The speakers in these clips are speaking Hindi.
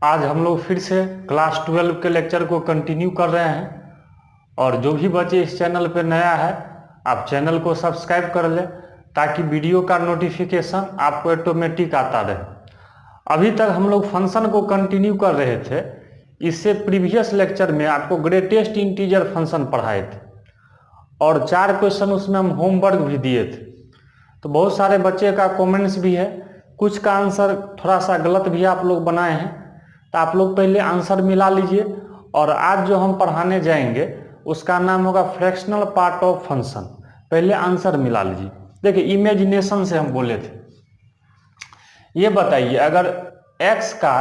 आज हम लोग फिर से क्लास 12 के लेक्चर को कंटिन्यू कर रहे हैं। और जो भी बच्चे इस चैनल पर नया है, आप चैनल को सब्सक्राइब कर लें ताकि वीडियो का नोटिफिकेशन आपको ऑटोमेटिक आता रहे। अभी तक हम लोग फंक्शन को कंटिन्यू कर रहे थे। इससे प्रीवियस लेक्चर में आपको ग्रेटेस्ट इंटीजर फंक्शन पढ़ाए थे और 4 क्वेश्चन उसमें हम होमवर्क भी दिए थे। तो बहुत सारे बच्चे का कमेंट्स भी है, कुछ का आंसर थोड़ा सा गलत भी आप लोग बनाए हैं। तो आप लोग पहले आंसर मिला लीजिए। और आज जो हम पढ़ाने जाएंगे उसका नाम होगा फ्रैक्शनल पार्ट ऑफ फंक्शन। पहले आंसर मिला लीजिए। देखिए, इमेजिनेशन से हम बोले थे। ये बताइए, अगर x का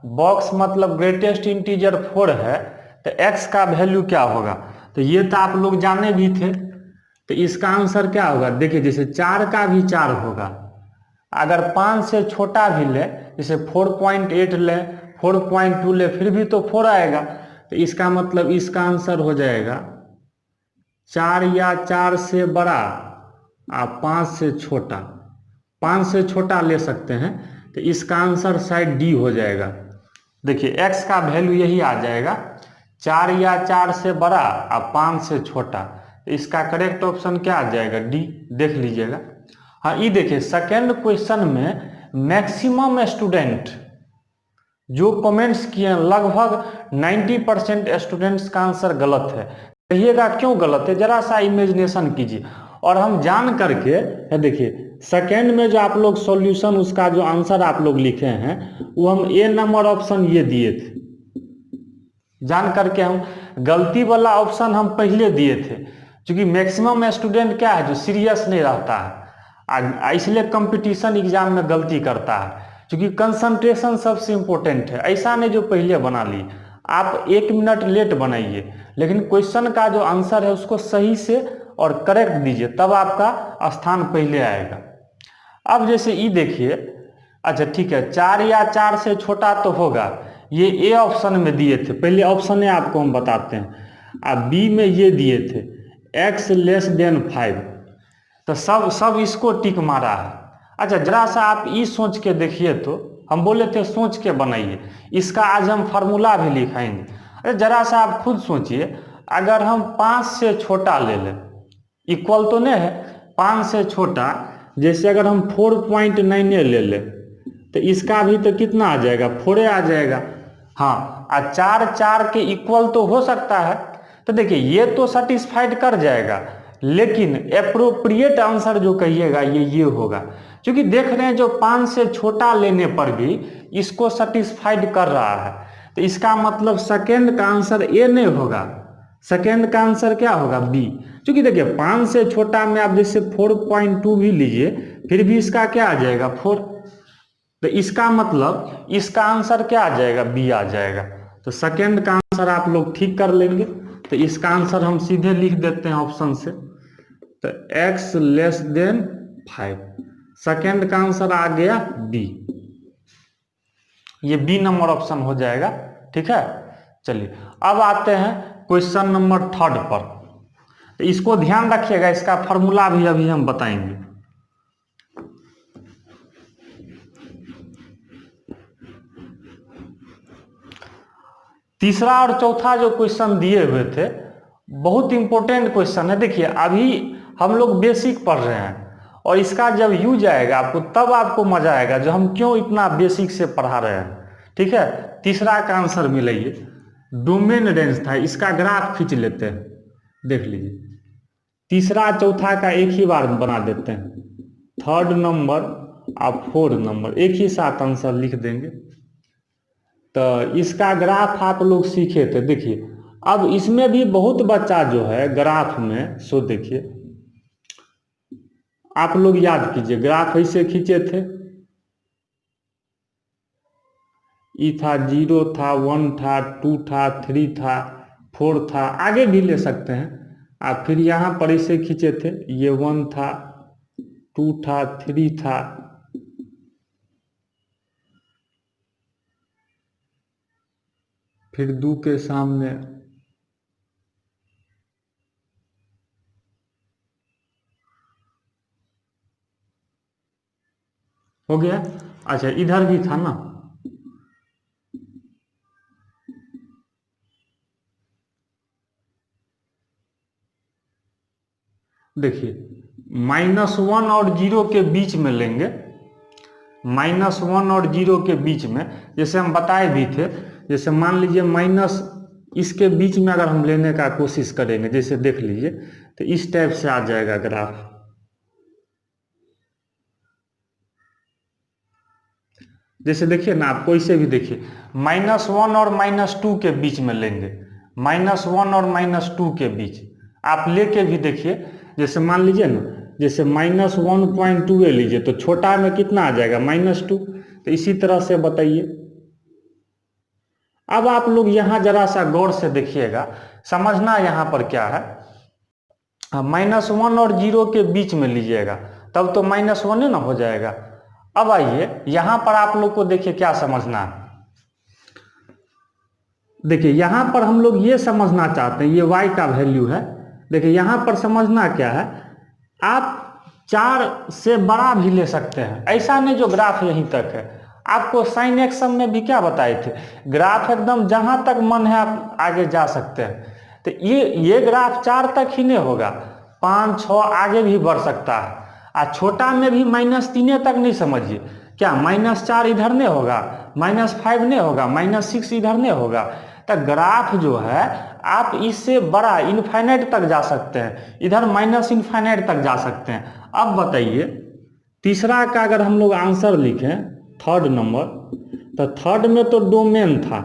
बॉक्स मतलब ग्रेटेस्ट इंटीजर 4 है तो x का वैल्यू क्या होगा? तो ये तो आप लोग जाने भी थे। तो इसका आंसर क्या होगा? देखिए, जैसे 4 का भी 4 होगा, अगर 5 से छोटा भी ले, जैसे 4.8 ले, 4.2 ले, फिर भी तो 4 आएगा। तो इसका मतलब इसका आंसर हो जाएगा 4 या 4 से बड़ा और 5 से छोटा। 5 से छोटा ले सकते हैं, तो इसका आंसर शायद डी हो जाएगा। देखिए, x का वैल्यू यही आ जाएगा, 4 या 4 से बड़ा और 5 से छोटा। तो इसका करेक्ट ऑप्शन क्या आ जाएगा? डी। देख लीजिएगा। हाँ, ये देखिए, सेकेंड क्वेश्चन में मैक्सिमम स्टूडेंट जो कमेंट्स किए हैं, लगभग 90% स्टूडेंट्स का आंसर गलत है। कहिएगा क्यों गलत है, जरा सा इमेजिनेशन कीजिए और हम जान करके है। देखिए, सेकेंड में जो आप लोग सॉल्यूशन, उसका जो आंसर आप लोग लिखे हैं वो हम ए नंबर ऑप्शन ये दिए थे। जान करके हम गलती वाला ऑप्शन हम पहले दिए थे, क्योंकि मैक्सिमम स्टूडेंट क्या है, जो सीरियस नहीं रहता है, इसलिए कंपटीशन एग्जाम में गलती करता है, क्योंकि कंसंट्रेशन सबसे इंपॉर्टेंट है। ऐसा नहीं जो पहले बना ली, आप 1 मिनट लेट बनाइए, लेकिन क्वेश्चन का जो आंसर है उसको सही से और करेक्ट दीजिए, तब आपका स्थान पहले आएगा। अब जैसे ई देखिए, अच्छा ठीक है, 4 या 4 से छोटा तो होगा, ये ए ऑप्शन में दिए थे। पहले ऑप्शन ए आपको हम बताते हैं। अब बी में ये दिए थे x लेस देन 5, तो सब इसको टिक मारा है। अच्छा, जरा सा आप ई सोच के देखिए, तो हम बोले थे सोच के बनाइए, इसका आज हम फार्मूला भी लिखाएंगे। अरे जरा सा आप खुद सोचिए, अगर हम 5 से छोटा ले लें, इक्वल तो नहीं है, 5 से छोटा, जैसे अगर हम 4.9 ले लें, तो इसका भी तो कितना आ जाएगा? 4 आ जाएगा। हाँ, और 4 4 के इक्वल तो हो सकता है। तो देखिए, ये तो सेटिस्फाइड कर जाएगा, लेकिन एप्रोप्रिएट आंसर जो कहिएगा ये होगा, क्योंकि देख रहे हैं जो 5 से छोटा लेने पर भी इसको सेटिस्फाइड कर रहा है। तो इसका मतलब सेकेंड का आंसर ए नहीं होगा, सेकेंड का आंसर क्या होगा? बी। क्योंकि देखिए, 5 से छोटा में आप जैसे 4.2 भी लीजिए, फिर भी इसका क्या आ जाएगा? 4। तो इसका मतलब इसका आंसर क्या आ जाएगा? बी आ जाएगा। तो सेकेंड का आंसर आप लोग ठीक कर लेंगे। तो इसका आंसर हम सीधे लिख देते हैं ऑप्शन से, तो x लेस देन 5, सेकेंड का आंसर आ गया बी। ये बी नंबर ऑप्शन हो जाएगा। ठीक है, चलिए अब आते हैं क्वेश्चन नंबर 3 पर। तो इसको ध्यान रखिएगा, इसका फॉर्मूला भी अभी हम बताएंगे। तीसरा और चौथा जो क्वेश्चन दिए हुए थे, बहुत इंपॉर्टेंट क्वेश्चन है। देखिए, अभी हम लोग बेसिक पढ़ रहे हैं, और इसका जब यूज आएगा आपको, तब आपको मजा आएगा जो हम क्यों इतना बेसिक से पढ़ा रहे हैं। ठीक है, तीसरा का आंसर मिलाइए। डोमेन रेंज था, इसका ग्राफ खींच लेते हैं, देख लीजिए। तीसरा चौथा का एक ही बार बना देते हैं, थर्ड नंबर और फोर्थ नंबर एक ही साथ आंसर लिख देंगे। तो इसका ग्राफ आप लोग सीखे थे। देखिए, अब इसमें भी बहुत बच्चा जो है ग्राफ में, सो देखिए आप लोग याद कीजिए, ग्राफ ऐसे खींचे थे, ई था, 0 था, 1 था, 2 था, 3 था, 4 था, आगे भी ले सकते हैं आप। फिर यहाँ पर ऐसे खींचे थे, ये 1 था, 2 था, 3 था, फिर 2 के सामने हो गया। अच्छा, इधर भी था ना, देखिए -1 और 0 के बीच में लेंगे, -1 और 0 के बीच में, जैसे हम बताए भी थे, जैसे मान लीजिए माइनस इसके बीच में अगर हम लेने का कोशिश करेंगे, जैसे देख लीजिए तो इस टाइप से आ जाएगा ग्राफ। जैसे देखिए ना, आपको इसे भी देखिए, -1 और -2 के बीच में लेंगे, -1 और -2 के बीच आप लेके भी देखिए। जैसे मान लीजिए ना, जैसे -1.2 ले लीजिए तो छोटा में कितना आ जाएगा, -2। तो इसी तरह से बताइए। अब आप लोग यहाँ जरा सा गौर से देखिएगा, समझना यहाँ पर क्या है। -1 और 0 के बीच में लीजिएगा तब तो -1 ना हो जाएगा। अब आइए यहां पर आप लोग को देखिए क्या समझना है। देखिए यहां पर हम लोग ये समझना चाहते हैं, ये y का वैल्यू है। देखिए यहां पर समझना क्या है, आप 4 से बड़ा भी ले सकते हैं, ऐसा नहीं जो ग्राफ यहीं तक है। आपको साइन एक्शन में भी क्या बताए थे, ग्राफ एकदम जहां तक मन है आप आगे जा सकते हैं। तो ये ग्राफ 4 तक ही नहीं होगा, 5 6 आगे भी बढ़ सकता है। छोटा में भी -3 तक नहीं समझिए, क्या -4 इधर नहीं होगा, -5 नहीं होगा, -6 इधर नहीं होगा। तो ग्राफ जो है आप इससे बड़ा इनफाइनाइट तक जा सकते हैं, इधर -इनफाइनाइट तक जा सकते हैं। अब बताइए तीसरा का अगर हम लोग आंसर लिखें, थर्ड नंबर, तो थर्ड में तो डोमेन था,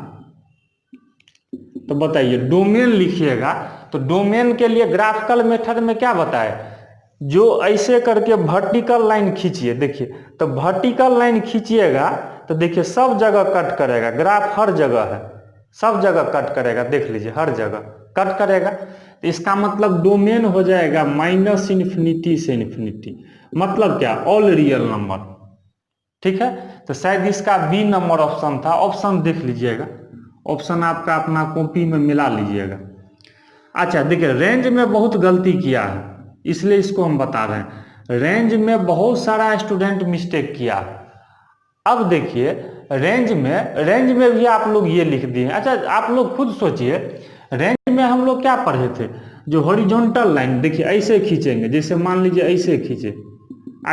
तो बताइए डोमेन लिखिएगा। तो डोमेन के लिए ग्राफिकल मेथड में क्या बताए, जो ऐसे करके वर्टिकल लाइन खींचिए। देखिए तो वर्टिकल लाइन खींचिएगा तो देखिए सब जगह कट करेगा, ग्राफ हर जगह है, सब जगह कट करेगा, देख लीजिए हर जगह कट करेगा। तो इसका मतलब डोमेन हो जाएगा -∞ से इन्फिनिटी, मतलब क्या, ऑल रियल नंबर। ठीक है, तो शायद इसका बी नंबर ऑप्शन था, ऑप्शन देख लीजिएगा, ऑप्शन आपका अपना कॉपी में मिला लीजिएगा। अच्छा देखिए रेंज में बहुत गलती किया है, इसलिए इसको हम बता रहे हैं। रेंज में बहुत सारा स्टूडेंट मिस्टेक किया। अब देखिए रेंज में भी आप लोग ये लिख दिए। अच्छा आप लोग खुद सोचिए, रेंज में हम लोग क्या पढ़े थे, जो हॉरिजॉन्टल लाइन देखिए ऐसे खींचेंगे, जैसे मान लीजिए ऐसे खींचे,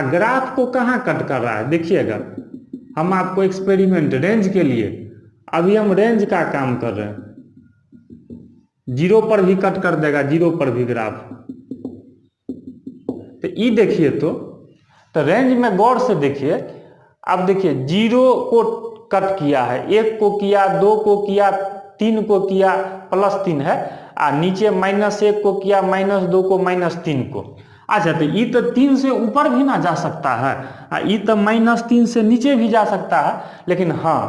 ग्राफ को कहाँ कट कर रहा है देखिएगा। हम आपको एक्सपेरिमेंट रेंज के लिए, अभी हम रेंज का काम कर रहे हैं, 0 पर भी कट कर देगा, 0 पर भी ग्राफ। तो ये देखिए तो रेंज में गौर से देखिए। अब देखिए 0 को कट किया है, 1 को किया, 2 को किया, 3 को किया, +3 है, और नीचे -1 को किया, -2 को, -3 को। अच्छा तो ये तो 3 से ऊपर भी ना जा सकता है, ये तो -3 से नीचे भी जा सकता है। लेकिन हाँ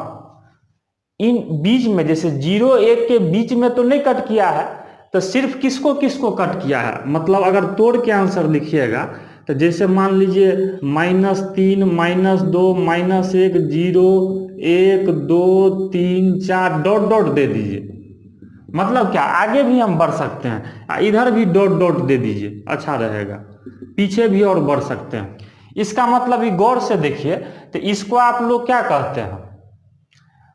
इन बीच में जैसे 0 1 के बीच में तो नहीं कट किया है, तो सिर्फ किसको किसको कट किया है, मतलब अगर तोड़ के आंसर लिखिएगा तो जैसे मान लीजिए -3 -2 -1 0 1 2 3 4 डॉट डॉट दे दीजिए। मतलब क्या, आगे भी हम बढ़ सकते हैं, इधर भी डॉट डॉट दे दीजिए, अच्छा रहेगा, पीछे भी और बढ़ सकते हैं। इसका मतलब ये गौर से देखिए, तो इसको आप लोग क्या कहते हैं,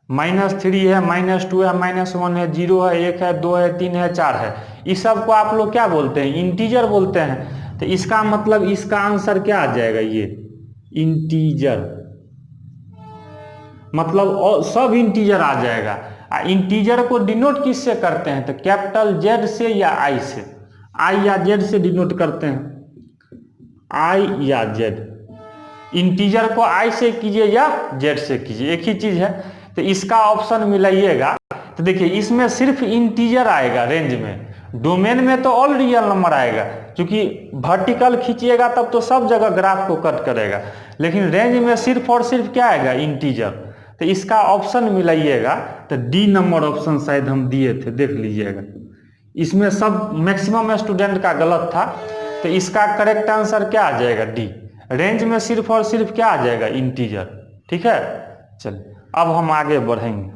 -3 है, -2 है, -1 है, 0 है, 1 है, 2 है, 3 है, 4 है, इस सब को आप लोग क्या बोलते हैं, इंटीजर बोलते हैं। तो इसका मतलब इसका आंसर क्या आ जाएगा, ये इंटीजर, मतलब सब इंटीजर आ जाएगा। इंटीजर को डिनोट किससे करते हैं, तो कैपिटल जेड से या आई से, आई या जेड से डिनोट करते हैं, आई या जेड। इंटीजर को आई से कीजिए या जेड से कीजिए, एक ही चीज है। तो इसका ऑप्शन मिलाइएगा तो देखिए इसमें सिर्फ इंटीजर आएगा रेंज में, डोमेन में तो ऑल रियल नंबर आएगा, क्योंकि वर्टिकल खींचिएगा तब तो सब जगह ग्राफ को कट करेगा, लेकिन रेंज में सिर्फ और सिर्फ क्या आएगा, इंटीजर। तो इसका ऑप्शन मिलाइएगा तो डी नंबर ऑप्शन शायद हम दिए थे, देख लीजिएगा। इसमें सब मैक्सिमम स्टूडेंट का गलत था, तो इसका करेक्ट आंसर क्या आ जाएगा, डी। रेंज में सिर्फ और सिर्फ क्या आ जाएगा, इंटीजर। ठीक है, चलिए अब हम आगे बढ़ेंगे।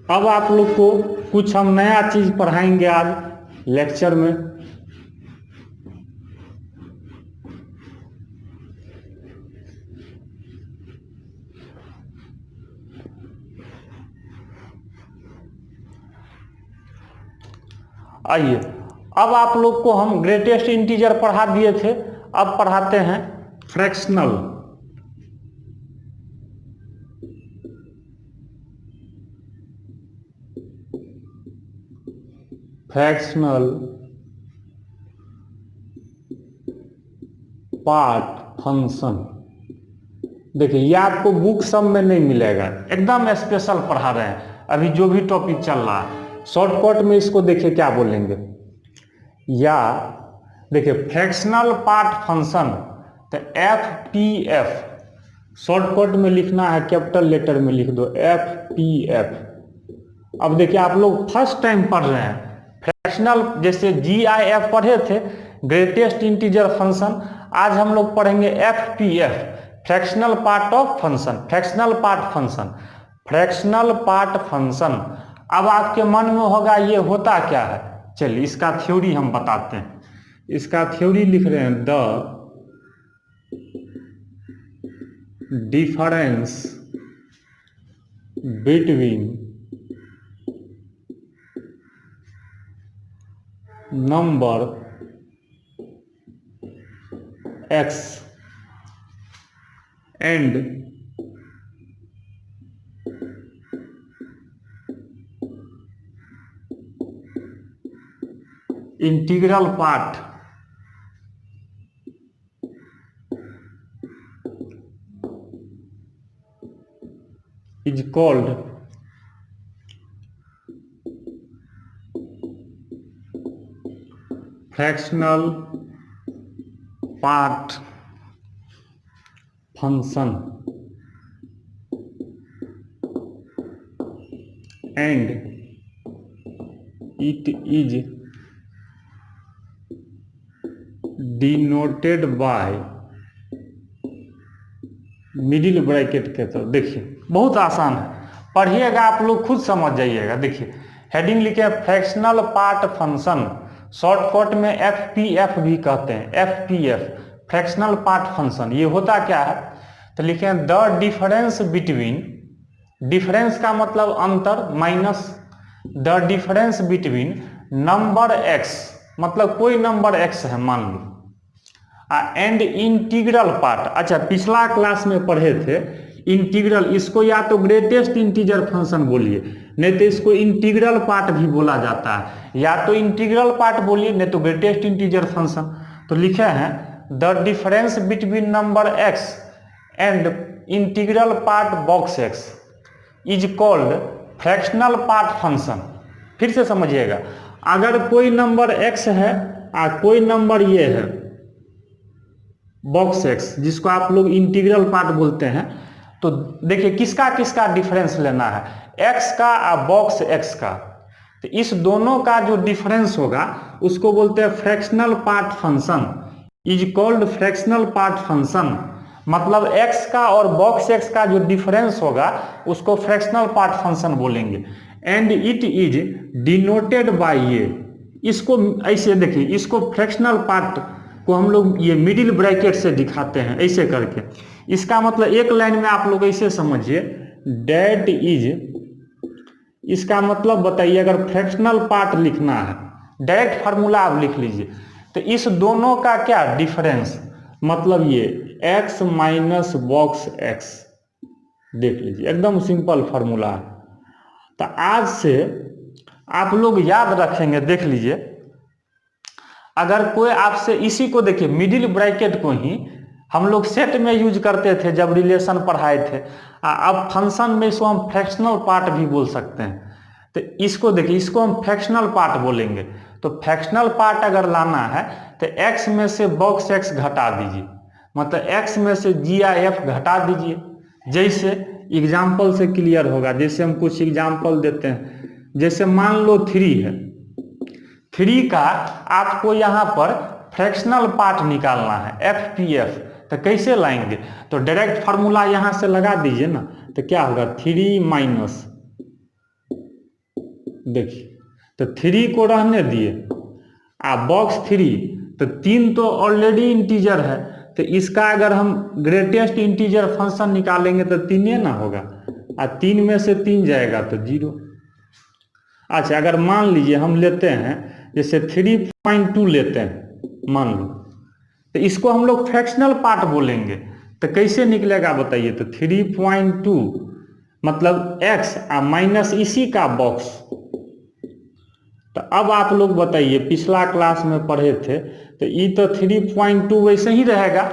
अब आप लोग को कुछ हम नया चीज पढ़ाएंगे आज लेक्चर में। आइए, अब आप लोग को हम ग्रेटेस्ट इंटीजर पढ़ा दिए थे, अब पढ़ाते हैं फ्रैक्शनल। Fractional part function. देखिए ये आपको बुक सब में नहीं मिलेगा, एकदम स्पेशल पढ़ा रहे हैं अभी जो भी टॉपिक चल रहा है। शॉर्टकट में इसको देखिए क्या बोलेंगे, या देखिए फ्रैक्शनल पार्ट फंक्शन, तो FPF शॉर्टकट में लिखना है, कैपिटल लेटर में लिख दो FPF। अब देखिए आप लोग फर्स्ट टाइम पढ़ रहे हैं फ्रैक्शनल, जैसे GIF पढ़े थे ग्रेटेस्ट इंटीजर फंक्शन, आज हम लोग पढ़ेंगे FPF fractional part of function, fractional part function, fractional part function. अब आपके मन में होगा ये होता क्या है, चलिए इसका थ्योरी हम बताते हैं। इसका थ्योरी लिख रहे हैं, the difference between number x and integral part is called fractional part function and it is denoted by middle bracket के तरफ। देखिए बहुत आसान है, पढ़िएगा आप लोग खुद समझ जाइएगा। देखिए हेडिंग लिखे फ्रैक्शनल पार्ट फंक्शन, शॉर्टकट में FPF भी कहते हैं, FPF फ्रैक्शनल पार्ट फंक्शन। ये होता क्या है, तो लिखे द डिफरेंस बिटवीन, डिफरेंस का मतलब अंतर, minus the difference between number x, मतलब कोई नंबर x है मान लो, एंड इंटीग्रल पार्ट। अच्छा पिछला क्लास में पढ़े थे इंटीग्रल, इसको या तो ग्रेटेस्ट इंटीजर फंक्शन बोलिए, नहीं तो इसको इंटीग्रल पार्ट भी बोला जाता है, या तो इंटीग्रल पार्ट बोलिए नहीं तो ग्रेटेस्ट इंटीजर फंक्शन। तो लिखे हैं the difference between number x and integral part box x is called fractional part function. फिर से समझिएगा, अगर कोई नंबर x है और कोई नंबर ये है बॉक्स x, जिसको आप लोग इंटीग्रल पार्ट बोलते हैं, तो देखिए किसका किसका डिफरेंस लेना है, x का और बॉक्स x का। तो इस दोनों का जो डिफरेंस होगा उसको बोलते हैं fractional part function, is called fractional part function. मतलब x का और बॉक्स x का जो डिफरेंस होगा उसको फ्रैक्शनल पार्ट फंक्शन बोलेंगे। And it is denoted by, ये इसको ऐसे देखिए, इसको फ्रैक्शनल पार्ट को हम लोग ये मिडिल ब्रैकेट से दिखाते हैं ऐसे करके। इसका मतलब एक लाइन में आप लोग ऐसे समझिए, डेट इज, इसका मतलब बताइए अगर फ्रैक्शनल पार्ट लिखना है, डायरेक्ट फार्मूला आप लिख लीजिए, तो इस दोनों का क्या डिफरेंस, मतलब ये x माइनस बॉक्स x, देख लीजिए एकदम सिंपल फार्मूला है। तो आज से आप लोग याद रखेंगे, देख लीजिए अगर कोई आपसे इसी को, देखिए मिडिल ब्रैकेट को ही हम लोग सेट में यूज करते थे जब रिलेशन पढ़ाए थे, अब फंक्शन में इसको हम फ्रैक्शनल पार्ट भी बोल सकते हैं। तो इसको देखिए, इसको हम फ्रैक्शनल पार्ट बोलेंगे। तो फ्रैक्शनल पार्ट अगर लाना है तो x में से बॉक्स x घटा दीजिए, मतलब x में से GIF घटा दीजिए। जैसे एग्जाम्पल से क्लियर होगा, जैसे हम कुछ एग्जाम्पल देते हैं, जैसे मान लो 3 है, 3 का आपको यहाँ पर फ्रैक्शनल पार्ट निकालना है FPF, तो कैसे लाएंगे, तो डायरेक्ट फार्मूला यहाँ से लगा दीजिए ना, तो क्या होगा 3 माइनस, देखिए तो 3 को रहने दिए, बॉक्स 3, तो 3 तो ऑलरेडी इंटीजर है, तो इसका अगर हम ग्रेटेस्ट इंटीजर फंक्शन निकालेंगे तो 3 ना होगा, 3 में से 3 जाएगा तो 0। अच्छा अगर मान लीजिए हम लेते हैं जैसे 3.2 लेते हैं मान लो, तो इसको हम लोग फ्रैक्शनल पार्ट बोलेंगे। तो कैसे निकलेगा बताइए? तो 3.2 मतलब x माइनस इसी का बॉक्स। तो अब आप लोग बताइए, पिछला क्लास में पढ़े थे तो ये तो 3.2 वैसे ही रहेगा।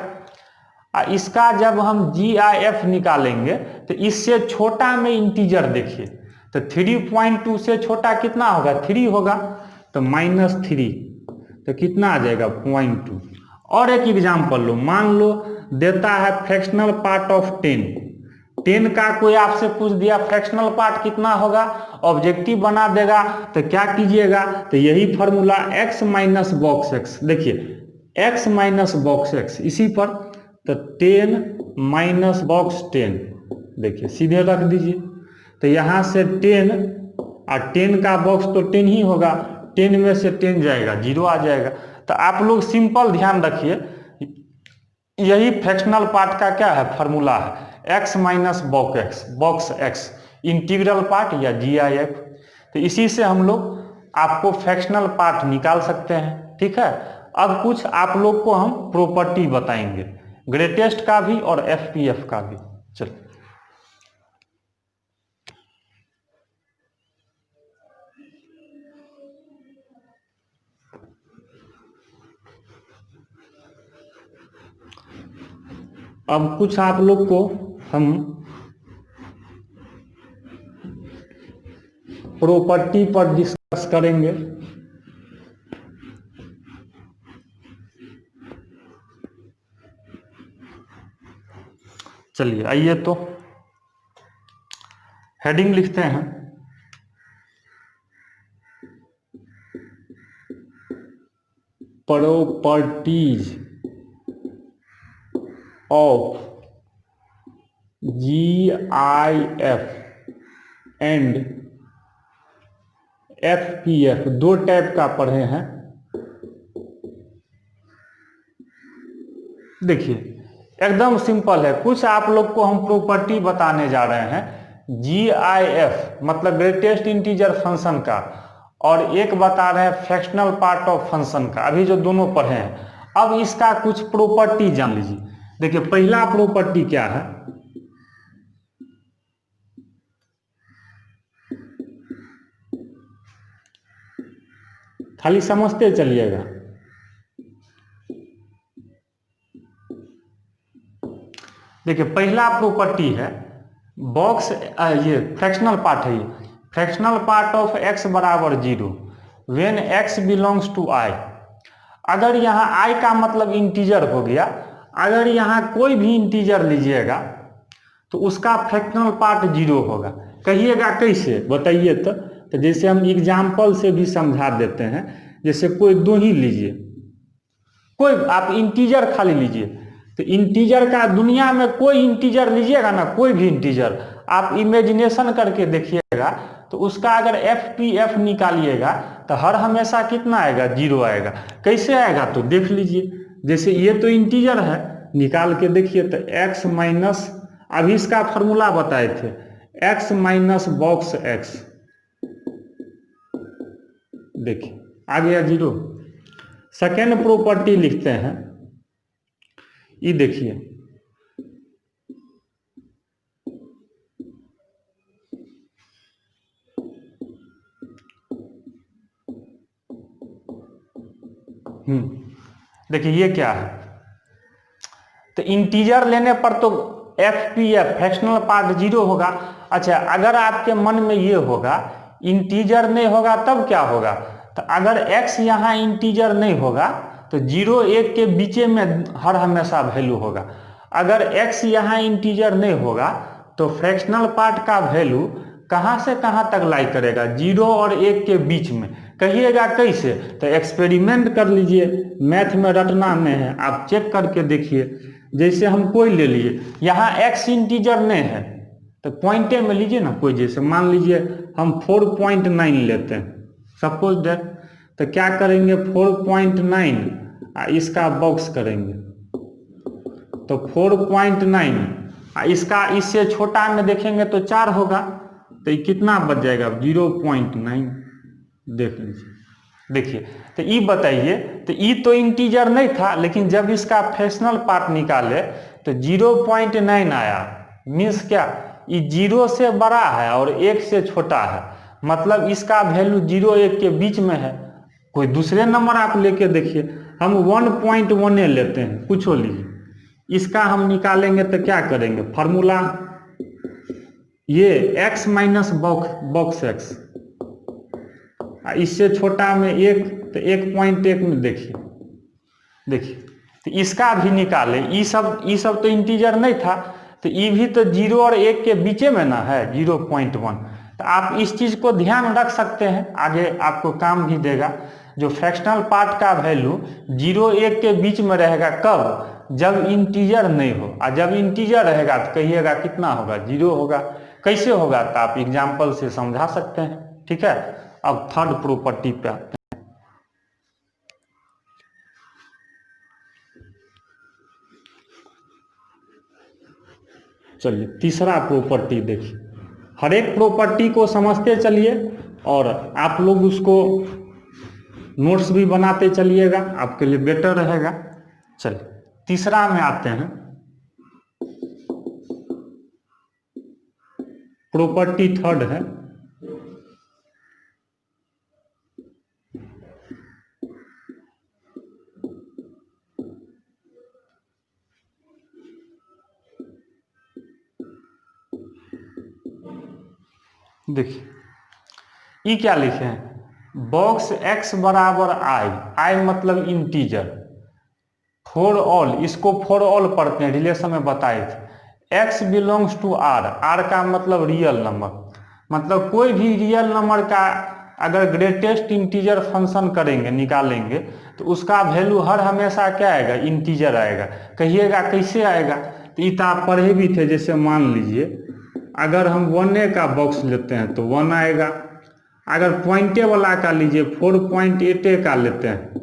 इसका जब हम GIF निकालेंगे तो इससे छोटा में इंटीजर देखिए, तो 3.2 से छोटा कितना होगा? 3 होगा, तो -3, तो कितना आ जाएगा? 0.2। और एक एग्जाम्पल लो, मान लो देता है फ्रैक्शनल पार्ट ऑफ 10 का कोई आपसे पूछ दिया फ्रैक्शनल पार्ट कितना होगा, ऑब्जेक्टिव बना देगा, तो क्या कीजिएगा? तो यही formula x minus box x, देखिए x माइनस बॉक्स x इसी पर, तो 10 माइनस बॉक्स 10, देखिए सीधे रख दीजिए। तो यहाँ से 10 और 10 का बॉक्स तो 10 ही होगा, 10 में से 10 जाएगा, 0 आ जाएगा। तो आप लोग सिंपल ध्यान रखिए, यही फ्रैक्शनल पार्ट का क्या है? फॉर्मूला है x minus box x, integral part या GIF। तो इसी से हम लोग आपको फ्रैक्शनल पार्ट निकाल सकते हैं, ठीक है। अब कुछ आप लोग को हम प्रॉपर्टी बताएंगे, ग्रेटेस्ट का भी और FPF का भी। चलो अब कुछ आप लोग को हम प्रॉपर्टी पर डिस्कस करेंगे। चलिए आइए तो हेडिंग लिखते हैं, properties of GIF and FPF। दो टाइप का पढ़े हैं। देखिए एकदम सिंपल है, कुछ आप लोग को हम प्रॉपर्टी बताने जा रहे हैं। GIF मतलब ग्रेटेस्ट इंटीजर फंक्शन का, और एक बता रहे हैं फ्रैक्शनल पार्ट ऑफ फंक्शन का, अभी जो दोनों पढ़े हैं। अब इसका कुछ प्रॉपर्टी जान लीजिए। देखिए पहला प्रॉपर्टी क्या है? खाली समझते चलिएगा। देखिए पहला प्रॉपर्टी है बॉक्स, ये फ्रैक्शनल पार्ट है, ये फ्रैक्शनल पार्ट ऑफ x बराबर 0 when x belongs to i। अगर यहाँ i का मतलब इंटीजर हो गया, अगर यहाँ कोई भी इंटीजर लीजिएगा तो उसका फ्रैक्शनल पार्ट 0 होगा। कहिएगा कैसे बताइए? तो जैसे हम एग्जाम्पल से भी समझा देते हैं। जैसे कोई दो ही लीजिए, कोई आप इंटीजर खाली लीजिए, तो इंटीजर का दुनिया में कोई इंटीजर लीजिएगा ना, कोई भी इंटीजर आप इमेजिनेशन करके देखिएगा, तो उसका अगर FPF निकालिएगा तो हर हमेशा कितना आएगा? 0 आएगा। कैसे आएगा? तो देख लीजिए, जैसे ये तो इंटीजर है, निकाल के देखिए, तो x माइनस, अभी इसका फॉर्मूला बताए थे, x माइनस बॉक्स x, देखिए आ गया 0। सेकेंड प्रॉपर्टी लिखते हैं, ये देखिए, देखिए ये क्या है? तो इंटीजर लेने पर तो FPF फ्रैक्शनल पार्ट 0 होगा। अच्छा अगर आपके मन में ये होगा इंटीजर नहीं होगा तब क्या होगा? तो अगर x यहाँ इंटीजर नहीं होगा तो 0 1 के बीच में हर हमेशा वैल्यू होगा। अगर x यहाँ इंटीजर नहीं होगा तो फ्रैक्शनल पार्ट का वैल्यू कहाँ से कहाँ तक लाई करेगा? 0 और 1 के बीच में। कहिएगा कैसे? तो एक्सपेरिमेंट कर लीजिए, मैथ में रटना में है, आप चेक करके देखिए। जैसे हम कोई ले लिए, यहाँ x इंटीजर नहीं है तो पॉइंटे में लीजिए ना कोई, जैसे मान लीजिए हम 4.9 लेते हैं सपोज दैट, तो क्या करेंगे? 4.9 इसका बॉक्स करेंगे तो 4.9, इसका इससे छोटा में देखेंगे तो 4 होगा, तो ये कितना बच जाएगा? 0.9। देख लीजिए, देखिए तो ई बताइए, तो ई तो इंटीजर नहीं था, लेकिन जब इसका फ्रैक्शनल पार्ट निकाले तो 0.9 आया। मीन्स क्या, ये 0 से बड़ा है और 1 से छोटा है, मतलब इसका वैल्यू 0-1 के बीच में है। कोई दूसरे नंबर आप लेके देखिए, हम 1.1 लेते हैं, कुछ हो लीजिए, इसका हम निकालेंगे तो क्या करेंगे, फार्मूला ये x माइनस बॉक्स x, इससे छोटा में 1 तो 1.1 में देखिए तो इसका भी निकाले। ई सब तो इंटीजर नहीं था, तो ई भी तो 0 और 1 के बीचे में ना है, 0.1। तो आप इस चीज को ध्यान रख सकते हैं, आगे आपको काम भी देगा। जो फ्रैक्शनल पार्ट का वैल्यू 0-1 के बीच में रहेगा, कब, जब इंटीजर नहीं हो, और जब इंटीजर रहेगा तो कहिएगा कितना होगा, 0 होगा। कैसे होगा तो आप एग्जाम्पल से समझा सकते हैं, ठीक है। अब थर्ड प्रॉपर्टी पे आते हैं। चलिए तीसरा प्रॉपर्टी देखिए, हर एक प्रॉपर्टी को समझते चलिए और आप लोग उसको नोट्स भी बनाते चलिएगा, आपके लिए बेटर रहेगा। चलिए तीसरा में आते हैं, प्रॉपर्टी थर्ड है, देखिए ये क्या लिखे हैं, बॉक्स x बराबर आई मतलब इंटीजर, फॉर ऑल, इसको फॉर ऑल पढ़ते हैं, रिलेशन में बताए थे, x बिलोंग्स टू r का मतलब रियल नंबर, मतलब कोई भी रियल नंबर का अगर ग्रेटेस्ट इंटीजर फंक्शन करेंगे, निकालेंगे, तो उसका वैल्यू हर हमेशा क्या आएगा, इंटीजर आएगा। कहिएगा कैसे आएगा, तो ये तो आप पढ़े भी थे। जैसे मान लीजिए अगर हम 1a का बॉक्स लेते हैं तो 1 आएगा, अगर पॉइंटे वाला का लीजिए 4.8a का लेते हैं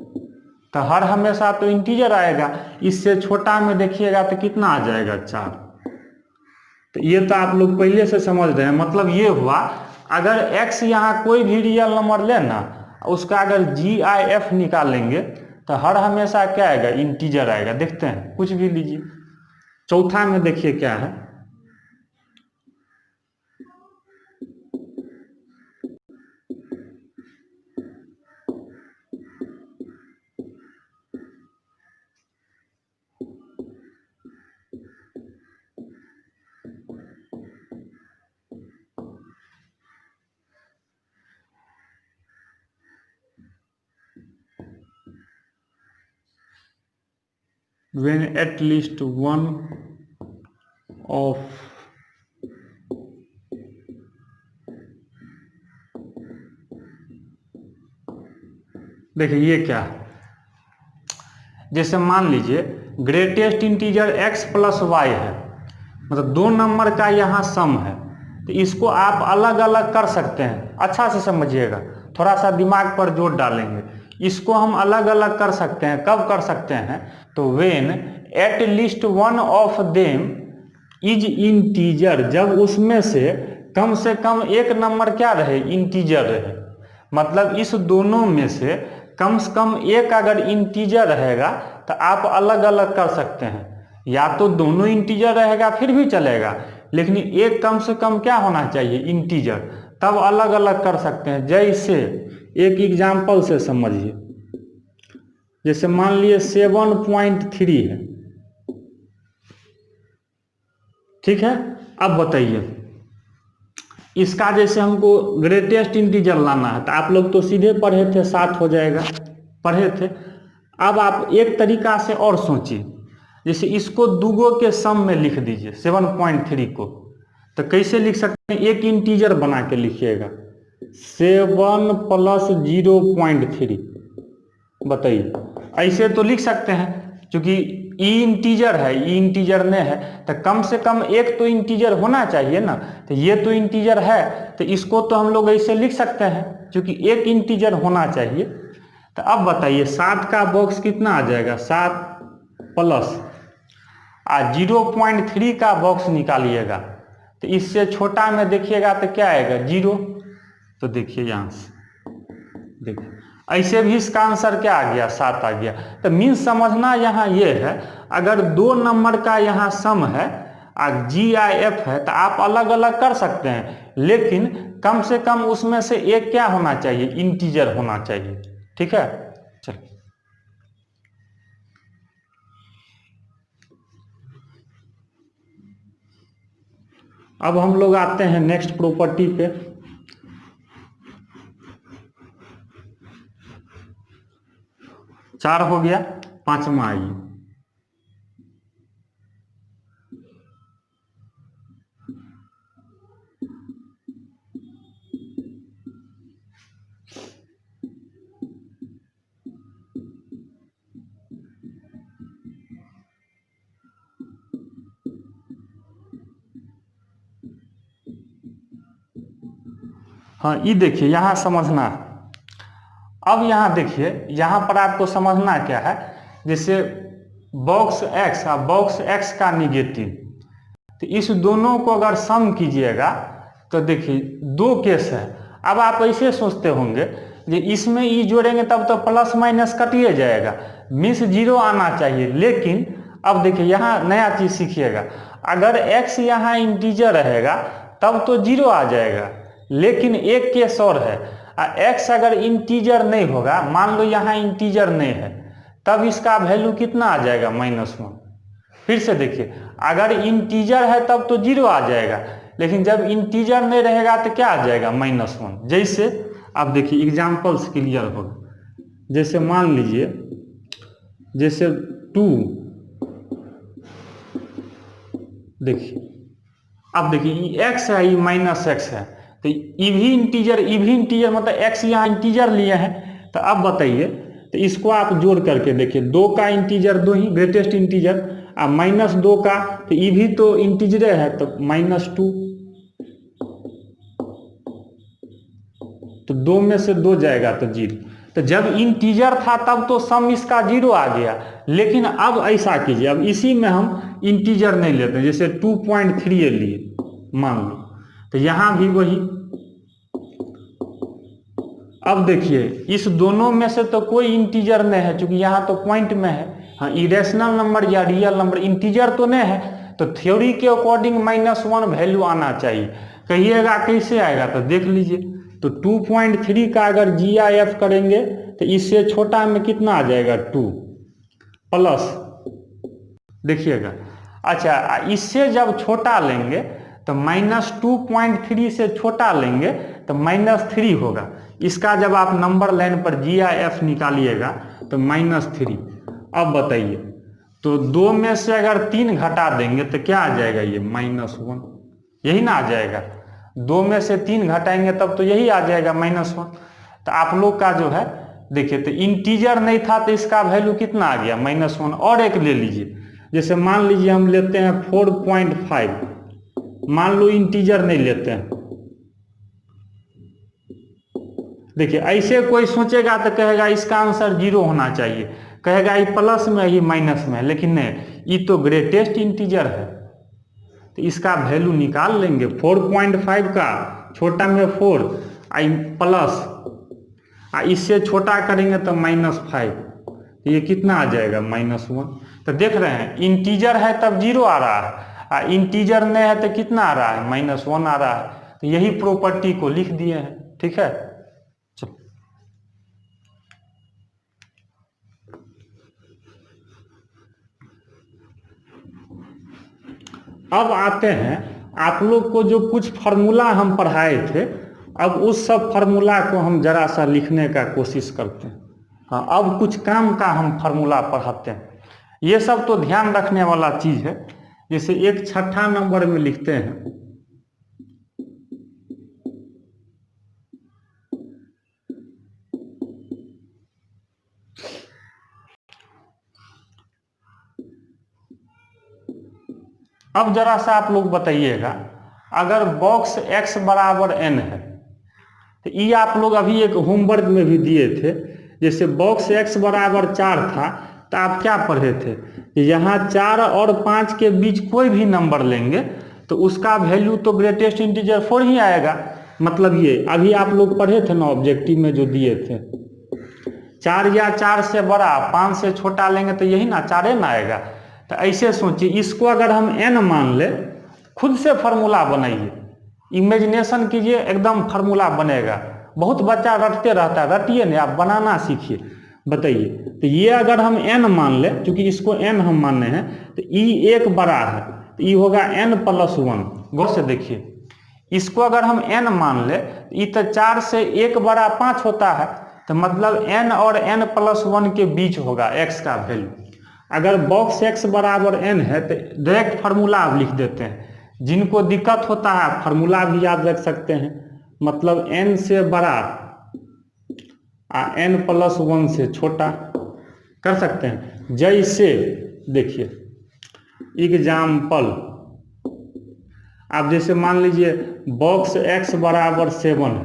तो हर हमेशा तो इंटीजर आएगा। इससे छोटा में देखिएगा तो कितना आ जाएगा, 4। तो ये तो आप लोग पहले से समझ रहे हैं। मतलब ये हुआ, अगर x यहाँ कोई भी रियल नंबर लेना, उसका अगर GIF निकालेंगे तो हर हमेशा क्या आएगा, इंटीजर आएगा। देखते हैं, कुछ भी लीजिए। चौथा में देखिए क्या है, when at least one of देखिए ये क्या है, जैसे मान लीजिए greatest integer x plus y है, मतलब दो नंबर का यहाँ सम है, तो इसको आप अलग अलग कर सकते हैं। अच्छा से समझिएगा, थोड़ा सा दिमाग पर जोर डालेंगे। इसको हम अलग अलग कर सकते हैं, कब कर सकते हैं, तो when at least one of them is integer, जब उसमें से कम एक नंबर क्या रहे, इंटीजर रहे। मतलब इस दोनों में से कम एक अगर इंटीजर रहेगा तो आप अलग अलग कर सकते हैं। या तो दोनों इंटीजर रहेगा फिर भी चलेगा, लेकिन एक कम से कम क्या होना चाहिए, इंटीजर, तब अलग अलग कर सकते हैं। जैसे एक एग्जाम्पल से समझिए, जैसे मान लिए 7.3 है, ठीक है। अब बताइए इसका जैसे हमको ग्रेटेस्ट इंटीजर लाना है, तो आप लोग तो सीधे पढ़े थे 7 हो जाएगा, पढ़े थे। अब आप एक तरीका से और सोचिए, जैसे इसको दूगो के सम में लिख दीजिए 7.3 को, तो कैसे लिख सकते हैं, एक इंटीजर बना के लिखिएगा 7 प्लस 0.3। बताइए, ऐसे तो लिख सकते हैं, क्योंकि ई इंटीजर है, ई इंटीजर में है, तो कम से कम एक तो इंटीजर होना चाहिए ना। तो ये तो इंटीजर है, तो इसको तो हम लोग ऐसे लिख सकते हैं, क्योंकि एक इंटीजर होना चाहिए। तो अब बताइए 7 का बॉक्स कितना आ जाएगा, 7 प्लस 0.3 का बॉक्स निकालिएगा, तो इससे छोटा में देखिएगा तो क्या आएगा, 0। तो देखिए यहाँ से देखिए, ऐसे भी इसका आंसर क्या आ गया, 7 आ गया। तो मीन्स समझना यहाँ ये है, अगर 2 नंबर का यहाँ सम है GIF है तो आप अलग अलग कर सकते हैं, लेकिन कम से कम उसमें से एक क्या होना चाहिए, इंटीजर होना चाहिए। ठीक है, चलिए अब हम लोग आते हैं नेक्स्ट प्रॉपर्टी पे। चार हो गया, पांचवा आइए। हाँ, ये देखिए यहाँ समझना। अब यहाँ देखिए, यहाँ पर आपको समझना क्या है, जैसे बॉक्स x और बॉक्स x का निगेटिव, तो इस दोनों को अगर सम कीजिएगा तो देखिए 2 केस है। अब आप ऐसे सोचते होंगे कि इसमें ई जोड़ेंगे तब तो प्लस माइनस कटिए जाएगा, मीन्स 0 आना चाहिए। लेकिन अब देखिए यहाँ नया चीज सीखिएगा, अगर x यहाँ इंटीजर रहेगा तब तो 0 आ जाएगा, लेकिन एक केस और है, x अगर इंटीजर नहीं होगा, मान लो यहाँ इंटीजर नहीं है, तब इसका वैल्यू कितना आ जाएगा, -1। फिर से देखिए, अगर इंटीजर है तब तो 0 आ जाएगा, लेकिन जब इंटीजर नहीं रहेगा तो क्या आ जाएगा, -1। जैसे अब देखिए एग्जाम्पल्स क्लियर होगा। जैसे मान लीजिए, जैसे 2, देखिए अब देखिए x है, ये -x है, तो ये भी इंटीजर मतलब x यहाँ इंटीजर लिए हैं। तो अब बताइए, तो इसको आप जोड़ करके देखिए, 2 का इंटीजर 2 ही ग्रेटेस्ट इंटीजर, अब -2 का, तो ये भी तो इंटीजर है, तो -2, तो 2 में से 2 जाएगा तो 0। तो जब इंटीजर था तब तो सम इसका 0 आ गया, लेकिन अब ऐसा कीजिए, अब इसी में हम इंटीजर नहीं लेते, जैसे 2.3 लिए मान लो, तो यहां भी वही। अब देखिए इस दोनों में से तो कोई इंटीजर नहीं है, क्योंकि यहाँ तो पॉइंट में है। हाँ, इरेशनल नंबर या रियल नंबर, इंटीजर तो नहीं है, तो थ्योरी के अकॉर्डिंग -1 वैल्यू आना चाहिए। कहिएगा कैसे आएगा, तो देख लीजिए, तो 2.3 का अगर GIF करेंगे तो इससे छोटा में कितना आ जाएगा, 2 प्लस, देखिएगा। अच्छा, इससे जब छोटा लेंगे तो -2.3 से छोटा लेंगे तो -3 होगा। इसका जब आप नंबर लाइन पर GIF निकालिएगा तो -3। अब बताइए, तो 2 में से अगर 3 घटा देंगे तो क्या आ जाएगा, ये -1, यही ना आ जाएगा। 2 में से 3 घटाएंगे तब तो यही आ जाएगा, -1। तो आप लोग का जो है देखिए, तो इंटीजर नहीं था तो इसका वैल्यू कितना आ गया, -1। और एक ले लीजिए, जैसे मान लीजिए हम लेते हैं 4.5, मान लो इंटीजर नहीं लेते हैं। देखिए ऐसे कोई सोचेगा तो कहेगा इसका आंसर 0 होना चाहिए, कहेगा ये प्लस में, ये माइनस में, लेकिन नहीं, ये तो ग्रेटेस्ट इंटीजर है, तो इसका वैल्यू निकाल लेंगे। 4.5 का छोटा में 4 आई प्लस, इससे छोटा करेंगे तो -5, तो ये कितना आ जाएगा, -1। तो देख रहे हैं, इंटीजर है तब 0 आ रहा है, इंटीजर नहीं है तो कितना आ रहा है, -1 आ रहा है। तो यही प्रॉपर्टी को लिख दिए हैं। ठीक है, चलो अब आते हैं, आप लोग को जो कुछ फार्मूला हम पढ़ाए थे, अब उस सब फार्मूला को हम जरा सा लिखने का कोशिश करते हैं। हाँ, अब कुछ काम का हम फार्मूला पढ़ाते हैं। ये सब तो ध्यान रखने वाला चीज है। जैसे एक 6ठा नंबर में लिखते हैं, अब जरा सा आप लोग बताइएगा, अगर बॉक्स x बराबर n है, तो ये आप लोग अभी एक होमवर्क में भी दिए थे। जैसे बॉक्स x बराबर 4 था, तो आप क्या पढ़े थे, यहाँ 4 और 5 के बीच कोई भी नंबर लेंगे तो उसका वैल्यू तो ग्रेटेस्ट इंटीजर 4 ही आएगा। मतलब ये अभी आप लोग पढ़े थे ना ऑब्जेक्टिव में जो दिए थे, 4 या 4 से बड़ा 5 से छोटा लेंगे तो यही ना 4 ना आएगा। तो ऐसे सोचिए, इसको अगर हम n मान ले, खुद से फार्मूला बनाइए, इमेजिनेशन कीजिए, एकदम फार्मूला बनेगा। बहुत बच्चा रटते रहता है, रटिए नहीं, आप बनाना सीखिए। बताइए, तो ये अगर हम n मान ले, क्योंकि इसको n हम मानने हैं, तो e 1 बड़ा है तो e होगा n+1। गौर से देखिए, इसको अगर हम n मान ले तो ये तो 4 से 1 बड़ा 5 होता है, तो मतलब n और n+1 के बीच होगा x का वैल्यू। अगर बॉक्स x बराबर n है तो डायरेक्ट फार्मूला आप लिख देते हैं। जिनको दिक्कत होता है फार्मूला भी याद रख सकते हैं, मतलब n से बड़ा n+1 से छोटा कर सकते हैं। जैसे देखिए एग्जाम्पल, आप जैसे मान लीजिए बॉक्स x बराबर 7 है,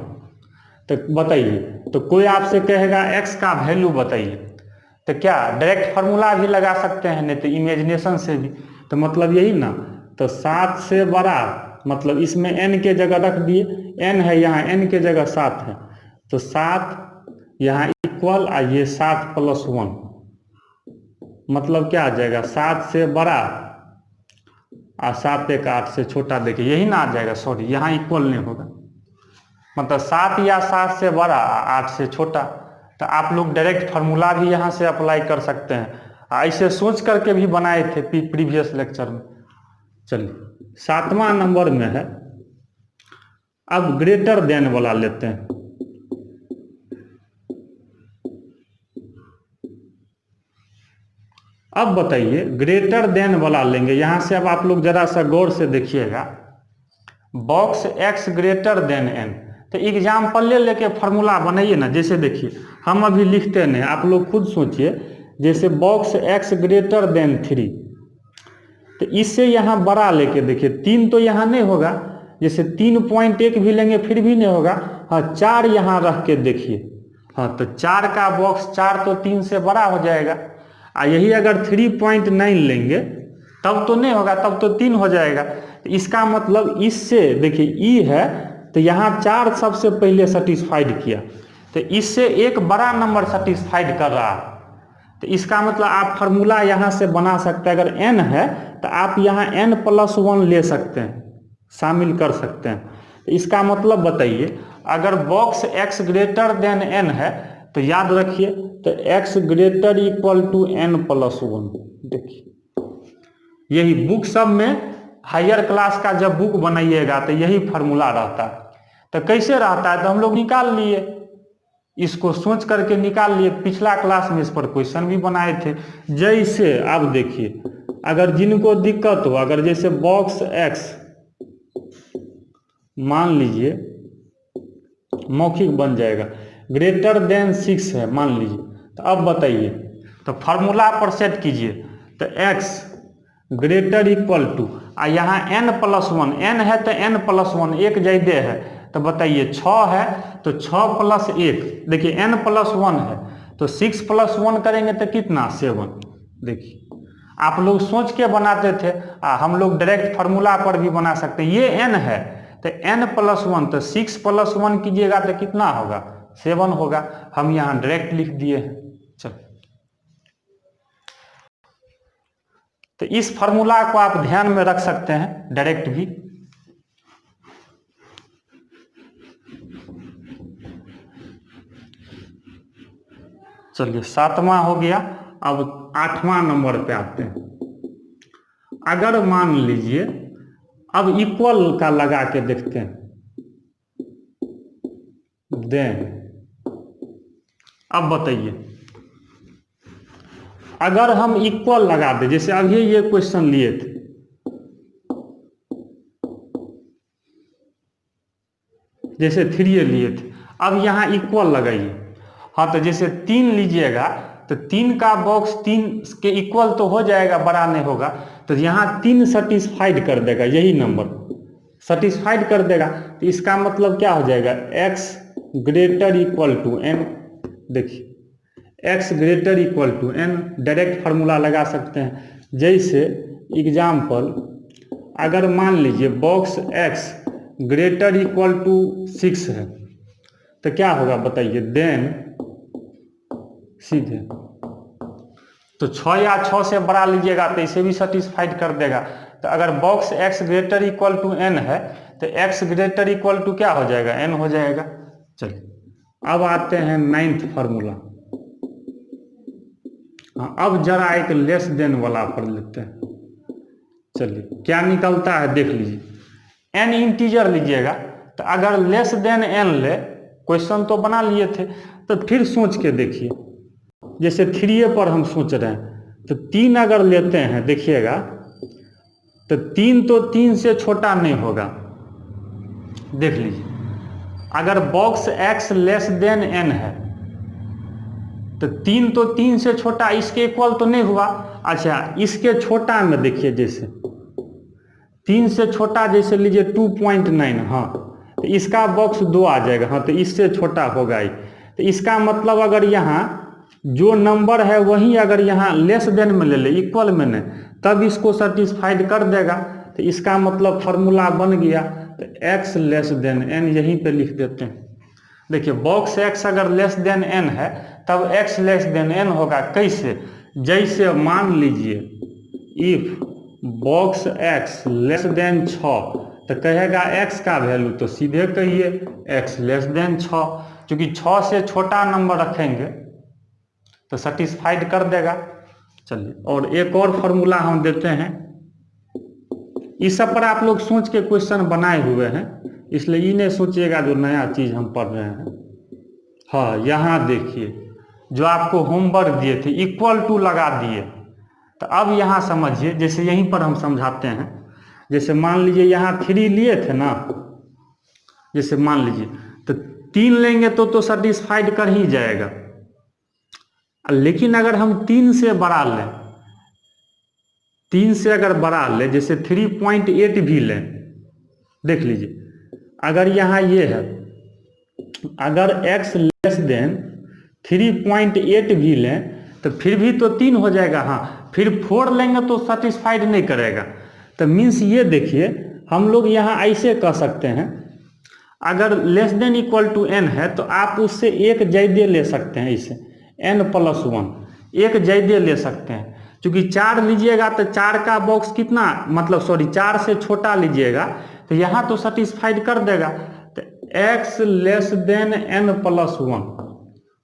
तो बताइए, तो कोई आपसे कहेगा x का वैल्यू बताइए, तो क्या डायरेक्ट फार्मूला भी लगा सकते हैं, नहीं तो इमेजिनेशन से भी। तो मतलब यही ना, तो 7 से बड़ा मतलब इसमें n के जगह रख दिए, n है यहाँ, n के जगह 7 है, तो 7 यहाँ इक्वल आ ये 7+1, मतलब क्या आ जाएगा 7 से बड़ा और 7 1 8 से छोटा। देखिए यही ना आ जाएगा, सॉरी यहाँ इक्वल नहीं होगा, मतलब 7 या 7 से बड़ा 8 से छोटा। तो आप लोग डायरेक्ट फार्मूला भी यहाँ से अप्लाई कर सकते हैं। ऐसे सोच करके भी बनाए थे प्रीवियस लेक्चर में। चलिए 7वां नंबर में है, अब ग्रेटर देन वाला लेते हैं। अब बताइए ग्रेटर देन वाला लेंगे, यहां से अब आप लोग जरा सा गौर से देखिएगा, box x greater than n, तो एग्जाम्पल लेके फार्मूला बनाइए ना। जैसे देखिए हम अभी लिखते नहीं, आप लोग खुद सोचिए, जैसे बॉक्स x ग्रेटर देन 3, तो इससे यहाँ बड़ा लेके देखिए, 3 तो यहाँ नहीं होगा, जैसे 3.1 भी लेंगे फिर भी नहीं होगा। हाँ 4 यहाँ रख के देखिए, हाँ तो 4 का बॉक्स 4 तो 3 से बड़ा हो जाएगा। यही अगर 3.9 लेंगे तब तो नहीं होगा, तब तो 3 हो जाएगा। तो इसका मतलब इससे देखिए e है तो यहाँ 4 सबसे पहले सेटिस्फाइड किया, तो इससे एक बड़ा नंबर सेटिस्फाइड कर रहा है। तो इसका मतलब आप फार्मूला यहाँ से बना सकते हैं, अगर n है तो आप यहाँ n+1 ले सकते हैं, शामिल कर सकते हैं। तो इसका मतलब बताइए, अगर box x greater than n है तो याद रखिए, तो x greater equal to n+1। देखिए यही बुक सब में हायर क्लास का जब बुक बनाइएगा तो यही फार्मूला रहता है। तो कैसे रहता है, तो हम लोग निकाल लिए, इसको सोच करके निकाल लिए। पिछला क्लास में इस पर क्वेश्चन भी बनाए थे। जैसे अब देखिए, अगर जिनको दिक्कत हो, अगर जैसे बॉक्स x मान लीजिए मौखिक बन जाएगा, ग्रेटर देन 6 है मान लीजिए, तो अब बताइए, तो फार्मूला पर सेट कीजिए, तो x ग्रेटर इक्वल टू, यहाँ n+1, n है तो n+1, एक ज्यादा है, तो बताइए 6 है तो 6+1, देखिए n+1 है तो 6+1 करेंगे तो कितना 7। देखिए आप लोग सोच के बनाते थे, हम लोग डायरेक्ट फार्मूला पर भी बना सकते हैं। ये n है तो n+1, तो 6+1 कीजिएगा तो कितना होगा 7 होगा। हम यहाँ डायरेक्ट लिख दिए हैं। चलो, तो इस फार्मूला को आप ध्यान में रख सकते हैं डायरेक्ट भी। चलिए 7वां हो गया, अब 8वां नंबर पे आते हैं। अगर मान लीजिए, अब इक्वल का लगा के देखते हैं, देन अब बताइए, अगर हम इक्वल लगा दे, जैसे अभी ये क्वेश्चन लिए थे, जैसे 3 लिए थे, अब यहाँ इक्वल लगाइए। हाँ तो जैसे 3 लीजिएगा तो 3 का बॉक्स 3 के इक्वल तो हो जाएगा, बड़ा नहीं होगा, तो यहाँ 3 सेटिस्फाइड कर देगा, यही नंबर सेटिस्फाइड कर देगा। तो इसका मतलब क्या हो जाएगा, x greater equal to n। देखिए x greater equal to n, direct formula लगा सकते हैं। जैसे एग्जाम्पल, अगर मान लीजिए box x greater equal to 6 है तो क्या होगा बताइए, देन सीधे। तो 6 या 6 से बड़ा लीजिएगा तो इसे भी सेटिस्फाइड कर देगा। तो अगर box x greater equal to n है तो x ग्रेटर इक्वल टू क्या हो जाएगा, n हो जाएगा। चलिए अब आते हैं 9th फार्मूला। हाँ, अब जरा एक लेस देन वाला पढ़ लेते हैं। चलिए क्या निकलता है देख लीजिए। n इंटीजर लीजिएगा तो अगर लेस देन n ले, क्वेश्चन तो बना लिए थे, तो फिर सोच के देखिए। जैसे 3 पर हम सोच रहे हैं तो 3 अगर लेते हैं देखिएगा तो 3 तो 3 से छोटा नहीं होगा। देख लीजिए अगर box x less then n है तो 3 तो 3 से छोटा, इसके इक्वल तो नहीं हुआ। अच्छा इसके छोटा में देखिए, जैसे 3 से छोटा जैसे लीजिए 2.9, हाँ तो इसका बॉक्स 2 आ जाएगा। हाँ तो इससे छोटा होगा ही। तो इसका मतलब अगर यहाँ जो नंबर है वही अगर यहाँ लेस देन में ले ले, इक्वल में नहीं, तब इसको सेटिस्फाइड कर देगा। तो इसका मतलब फार्मूला बन गया। तो x लेस देन n यहीं पे लिख देते हैं। देखिए बॉक्स x अगर लेस देन n है तब x लेस देन n होगा। कैसे, जैसे मान लीजिए if box x less then 6 तो कहेगा x का वैल्यू, तो सीधे कहिए x लेस देन 6, क्योंकि 6 से छोटा नंबर रखेंगे तो सेटिस्फाइड कर देगा। चलिए और एक और फार्मूला हम देते हैं। इस सब पर आप लोग सोच के क्वेश्चन बनाए हुए हैं, इसलिए ये नहीं सोचिएगा जो नया चीज हम पढ़ रहे हैं। हाँ यहाँ देखिए जो आपको होमवर्क दिए थे इक्वल टू लगा दिए। तो अब यहाँ समझिए, जैसे यहीं पर हम समझाते हैं। जैसे मान लीजिए यहाँ 3 लिए थे ना, जैसे मान लीजिए तो 3 लेंगे तो सेटिस्फाइड कर ही जाएगा। लेकिन अगर हम 3 से बड़ा लें, 3 से अगर बड़ा लें, जैसे 3.8 भी लें, देख लीजिए अगर यहाँ ये है, अगर x लेस देन 3.8 भी लें तो फिर भी तो 3 हो जाएगा। हाँ फिर 4 लेंगे तो सेटिस्फाइड नहीं करेगा। तो मीन्स ये देखिए हम लोग यहाँ ऐसे कह सकते हैं, अगर less than equal to n है तो आप उससे एक ज्यादा ले सकते हैं, इसे n+1 एक ज्यादा ले सकते हैं। क्योंकि 4 लीजिएगा तो 4 का बॉक्स कितना, मतलब सॉरी 4 से छोटा लीजिएगा तो यहाँ तो सेटिस्फाइड कर देगा। तो x लेस देन n+1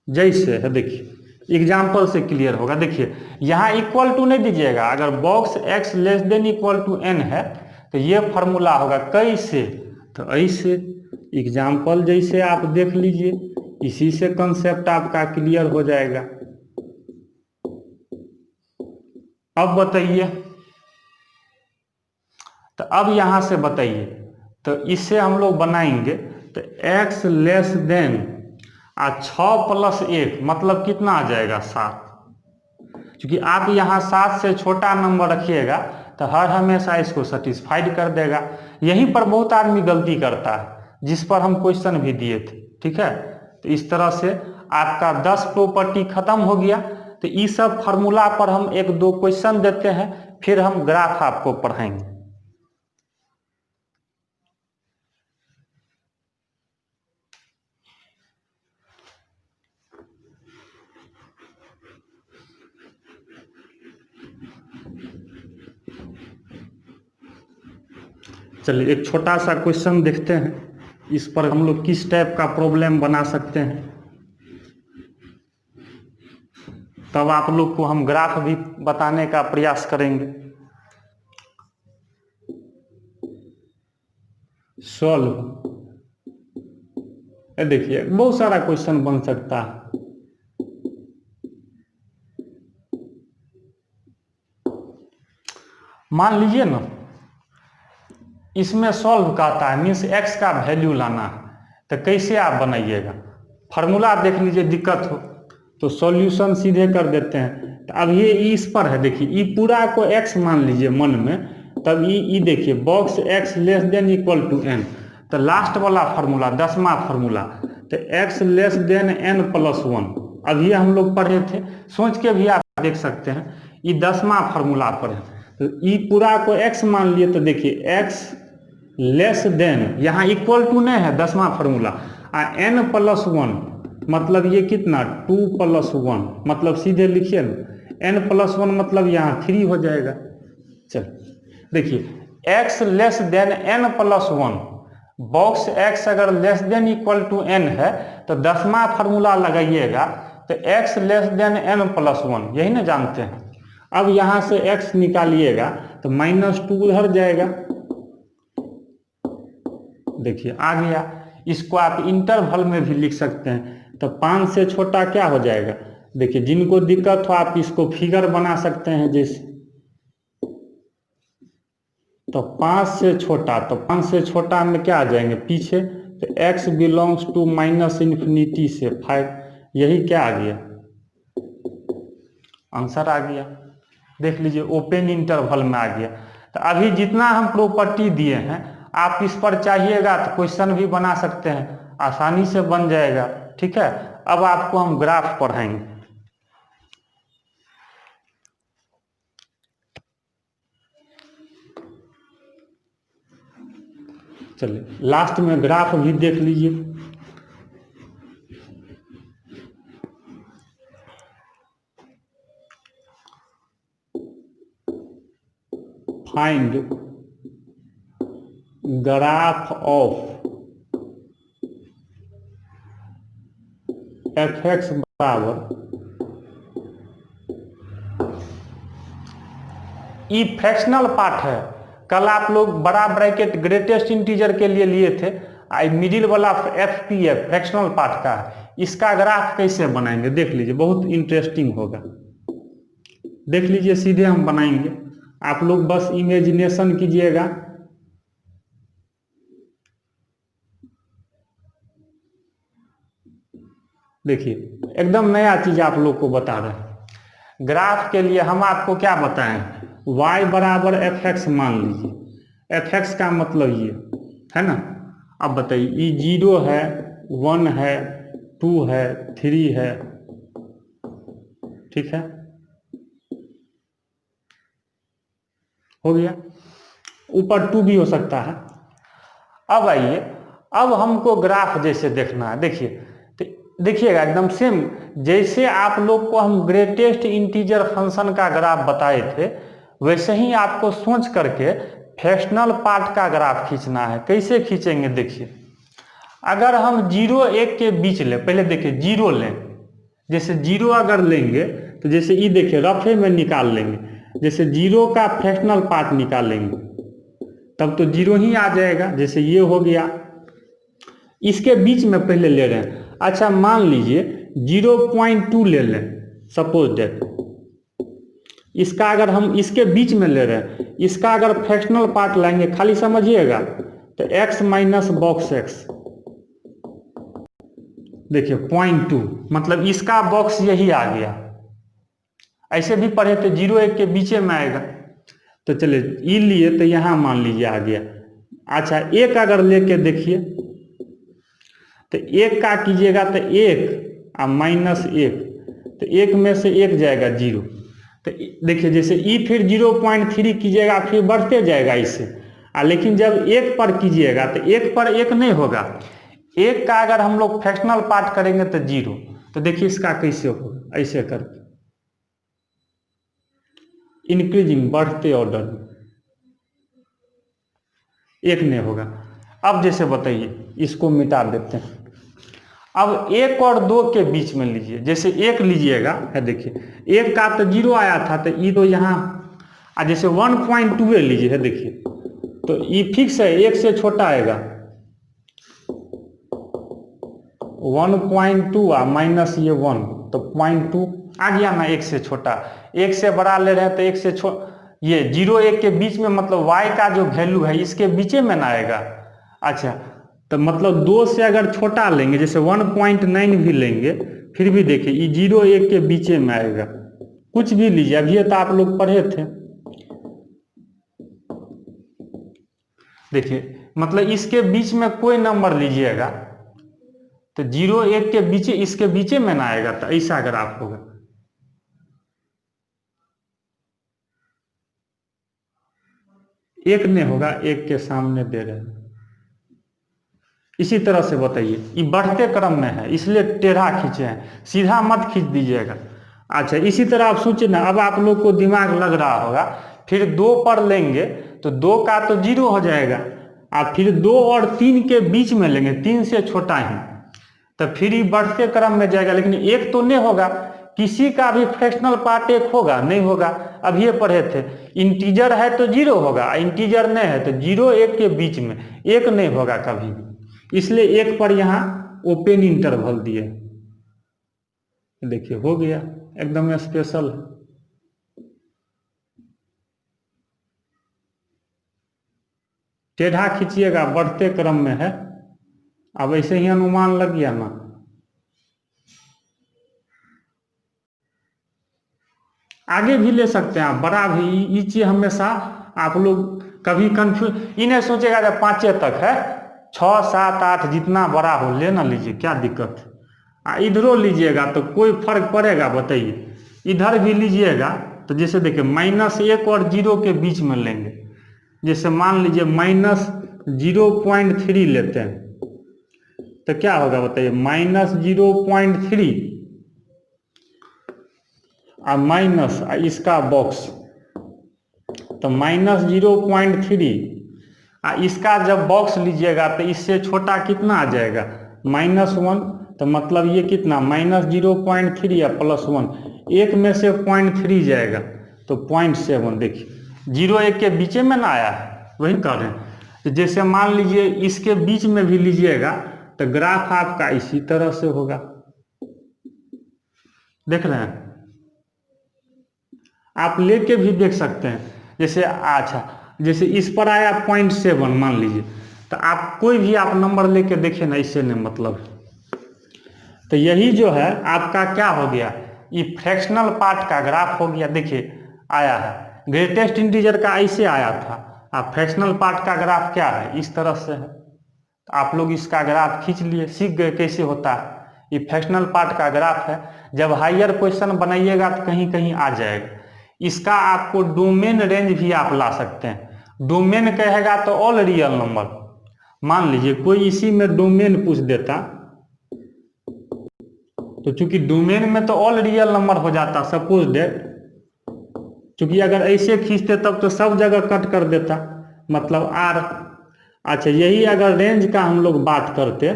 जैसे है, देखिए एग्जाम्पल से क्लियर होगा। देखिए यहाँ इक्वल टू नहीं दीजिएगा, अगर box x less than equal to n है तो ये फार्मूला होगा। कैसे, तो ऐसे एग्जाम्पल जैसे आप देख लीजिए, इसी से कंसेप्ट आपका क्लियर हो जाएगा। अब बताइए, तो अब यहां से बताइए, तो इससे हम लोग बनाएंगे तो x लेस देन 6+1 मतलब कितना आ जाएगा 7। क्योंकि आप यहाँ 7 से छोटा नंबर रखिएगा तो हर हमेशा इसको सेटिस्फाइड कर देगा। यहीं पर बहुत आदमी गलती करता है, जिस पर हम क्वेश्चन भी दिए थे। ठीक है, तो इस तरह से आपका 10 प्रॉपर्टी खत्म हो गया। तो इस सब फार्मूला पर हम 1-2 क्वेश्चन देते हैं, फिर हम ग्राफ आपको पढ़ाएंगे। चलिए एक छोटा सा क्वेश्चन देखते हैं, इस पर हम लोग किस टाइप का प्रॉब्लम बना सकते हैं। तब आप लोग को हम ग्राफ भी बताने का प्रयास करेंगे। सॉल्व, देखिए बहुत सारा क्वेश्चन बन सकता है। मान लीजिए ना इसमें सॉल्व कहता है, मीन्स x का वैल्यू लाना है, तो कैसे आप बनाइएगा। फार्मूला देख लीजिए, दिक्कत हो तो सॉल्यूशन सीधे कर देते हैं। तो अब ये इस पर है, देखिए ई पूरा को x मान लीजिए मन में, तब ई देखिए box x less than equal to n, तो लास्ट वाला फार्मूला 10वां फार्मूला, तो x लेस देन n+1 अभी हम लोग पढ़े थे, सोच के भी आप देख सकते हैं। ये 10वां फार्मूला पर है, तो ई पूरा को x मान लिए, तो देखिए x लेस देन, यहाँ इक्वल टू नहीं है 10वां फार्मूला, n+1 मतलब ये कितना 2 + 1, मतलब सीधे लिखिए ना n+1 मतलब यहाँ 3 हो जाएगा। चल देखिए x less than n+1, box x अगर less than equal to n है तो 10वां फार्मूला लगाइएगा तो x लेस देन n+1, यही ना जानते हैं। अब यहाँ से x निकालिएगा तो -2 उधर जाएगा, देखिए आ गया। इसको आप इंटरवल में भी लिख सकते हैं, तो 5 से छोटा क्या हो जाएगा, देखिए जिनको दिक्कत हो आप इसको फिगर बना सकते हैं जैसे, तो 5 से छोटा, तो 5 से छोटा में क्या आ जाएंगे पीछे, तो x बिलोंग्स टू -∞ से 5, यही क्या आ गया आंसर आ गया। देख लीजिए ओपन इंटरवल में आ गया। तो अभी जितना हम प्रॉपर्टी दिए हैं आप इस पर चाहिएगा तो क्वेश्चन भी बना सकते हैं, आसानी से बन जाएगा। ठीक है, अब आपको हम ग्राफ पढ़ाएंगे। चलिए लास्ट में ग्राफ भी देख लीजिए। फाइंड ग्राफ ऑफ f(x) बराबर ई फ्रैक्शनल पार्ट है। कल आप लोग बड़ा ब्रैकेट ग्रेटेस्ट इंटीजर के लिए थे, आई मिडिल वाला FPF फ्रैक्शनल पार्ट का है। इसका ग्राफ कैसे बनाएंगे देख लीजिए, बहुत इंटरेस्टिंग होगा। देख लीजिए सीधे हम बनाएंगे, आप लोग बस इमेजिनेशन कीजिएगा। देखिए एकदम नया चीज आप लोग को बता रहे हैं। ग्राफ के लिए हम आपको क्या बताएं, y बराबर f(x) मान लीजिए। f(x) का मतलब ये है ना। अब बताइए ये 0 है, 1 है, 2 है, 3 है, ठीक है, हो गया। ऊपर 2 भी हो सकता है। अब आइए, अब हमको ग्राफ जैसे देखना है, देखिए देखिएगा एकदम सेम जैसे आप लोग को हम ग्रेटेस्ट इंटीजर फंक्शन का ग्राफ बताए थे, वैसे ही आपको सोच करके फ्रैक्शनल पार्ट का ग्राफ खींचना है। कैसे खींचेंगे देखिए, अगर हम 0 1 के बीच लें, पहले देखिए 0 लें, जैसे 0 अगर लेंगे तो जैसे ये देखिए रफे में निकाल लेंगे, जैसे 0 का फ्रैक्शनल पार्ट निकालेंगे तब तो 0 ही आ जाएगा, जैसे ये हो गया। इसके बीच में पहले ले रहे हैं, अच्छा मान लीजिए 0.2 ले लें, सपोज दैट इसका अगर हम इसके बीच में ले रहे हैं, इसका अगर फ्रैक्शनल पार्ट लाएंगे, खाली समझिएगा, तो x माइनस बॉक्स x, देखिए 0.2 मतलब इसका बॉक्स यही आ गया। ऐसे भी पढ़े तो 0 1 के बीच में आएगा, तो चलिए ई लिए तो यहां मान लीजिए आ गया। अच्छा एक अगर लेके देखिए, तो एक का कीजिएगा तो 1 और -1, तो 1 में से 1 जाएगा 0, तो देखिए जैसे ई फिर 0.3 कीजिएगा फिर बढ़ते जाएगा इससे, लेकिन जब 1 पर कीजिएगा तो 1 पर 1 नहीं होगा, 1 का अगर हम लोग फ्रैक्शनल पार्ट करेंगे तो 0, तो देखिए इसका कैसे होगा, ऐसे करके इंक्रीजिंग बढ़ते ऑर्डर में 1 नहीं होगा। अब जैसे बताइए इसको मिटा देते हैं, अब 1 और 2 के बीच में लीजिए, जैसे 1 लीजिएगा है, देखिए 1 का तो 0 आया था तो ये तो यहाँ, जैसे 1.2 लीजिए है, देखिए तो ये फिक्स है, 1 से छोटा आएगा, 1.2 माइनस ये 1, तो 0.2 आ गया ना, 1 से छोटा। 1 से बड़ा ले रहे हैं तो 1 से ये 0 1 के बीच में, मतलब y का जो वैल्यू है इसके बीच में ना आएगा। अच्छा तो मतलब 2 से अगर छोटा लेंगे, जैसे 1.9 भी लेंगे, फिर भी देखिए ये 0 1 के बीच में आएगा। कुछ भी लीजिए, अभी तो आप लोग पढ़े थे, देखिए मतलब इसके बीच में कोई नंबर लीजिएगा तो 0 1 के बीच, इसके बीच में ना आएगा, तो ऐसा ग्राफ होगा। एक नहीं होगा, 1 के सामने दे रहे हैं, इसी तरह से बताइए, ये बढ़ते क्रम में है इसलिए टेढ़ा खींचे हैं, सीधा मत खींच दीजिएगा। अच्छा, इसी तरह आप सोचिए ना, अब आप लोग को दिमाग लग रहा होगा, फिर 2 पर लेंगे तो 2 का तो 0 हो जाएगा, आप फिर 2 और 3 के बीच में लेंगे, 3 से छोटा ही, तो फिर ये बढ़ते क्रम में जाएगा। लेकिन एक तो नहीं होगा, किसी का भी फ्रैक्शनल पार्ट एक होगा, नहीं होगा। अब ये पढ़े थे, इंटीजर है तो 0 होगा, इंटीजर नहीं है तो 0 1 के बीच में एक नहीं होगा कभी भी, इसलिए 1 पर यहाँ ओपन इंटरवल दिए। देखिए हो गया एकदम स्पेशल। टेढ़ा खींचिएगा, बढ़ते क्रम में है। अब ऐसे ही अनुमान लग गया ना। आगे भी ले सकते हैं आप, बड़ा भी, ये चीज हमेशा आप लोग कभी कंफ्यूज ये नहीं सोचेगा जब 5 तक है, 6 7 8 जितना बड़ा हो लेना लीजिए, क्या दिक्कत है। इधरों लीजिएगा तो कोई फर्क पड़ेगा बताइए, इधर भी लीजिएगा तो जैसे देखिए -1 और 0 के बीच में लेंगे, जैसे मान लीजिए -0.3 लेते हैं तो क्या होगा बताइए, -0.3 और माइनस इसका बॉक्स तो -0.3, इसका जब बॉक्स लीजिएगा तो इससे छोटा कितना आ जाएगा, -1, तो मतलब ये कितना -0.3 या +1, एक में से 0.3 जाएगा तो 0.7। देखिए 0 1 के बीच में ना आया है, वही कर रहे हैं। तो जैसे मान लीजिए इसके बीच में भी लीजिएगा तो ग्राफ आपका इसी तरह से होगा, देख रहे हैं, आप लेके भी देख सकते हैं। जैसे अच्छा, जैसे इस पर आया 0.7 मान लीजिए, तो आप कोई भी आप नंबर लेके देखिए ना, इससे नहीं मतलब। तो यही जो है आपका क्या हो गया, ये फ्रैक्शनल पार्ट का ग्राफ हो गया। देखिए आया है, ग्रेटेस्ट इंटीजर का ऐसे आया था, आप फ्रैक्शनल पार्ट का ग्राफ क्या है, इस तरह से है। तो आप लोग इसका ग्राफ खींच लिए, सीख गए कैसे होता है। ये फ्रैक्शनल पार्ट का ग्राफ है, जब हायर क्वेश्चन बनाइएगा तो कहीं कहीं आ जाएगा। इसका आपको डोमेन रेंज भी आप ला सकते हैं। डोमेन कहेगा तो ऑल रियल नंबर, मान लीजिए कोई इसी में डोमेन पूछ देता तो चूंकि डोमेन में तो ऑल रियल नंबर हो जाता, सपोज डेट, चूंकि अगर ऐसे खींचते तब तो सब जगह कट कर देता, मतलब आर। अच्छा, यही अगर रेंज का हम लोग बात करते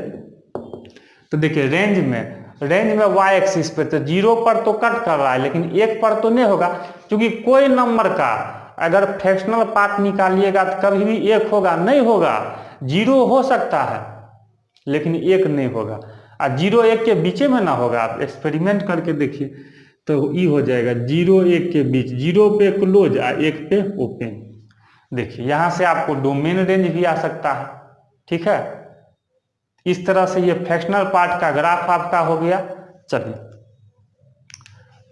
तो देखिए रेंज में y एक्सिस पे तो 0 पर तो कट कर रहा है, लेकिन 1 पर तो नहीं होगा, क्योंकि कोई नंबर का अगर फ्रैक्शनल पार्ट निकालिएगा तो कभी भी 1 होगा नहीं होगा, 0 हो सकता है लेकिन 1 नहीं होगा। और 0 1 के बीच में ना होगा, आप एक्सपेरिमेंट करके देखिए तो ये हो जाएगा 0 1 के बीच, 0 पे क्लोज और 1 पे ओपन। देखिए यहां से आपको डोमेन रेंज भी आ सकता है, ठीक है। इस तरह से ये फ्रैक्शनल पार्ट का ग्राफ आपका हो गया। चलिए,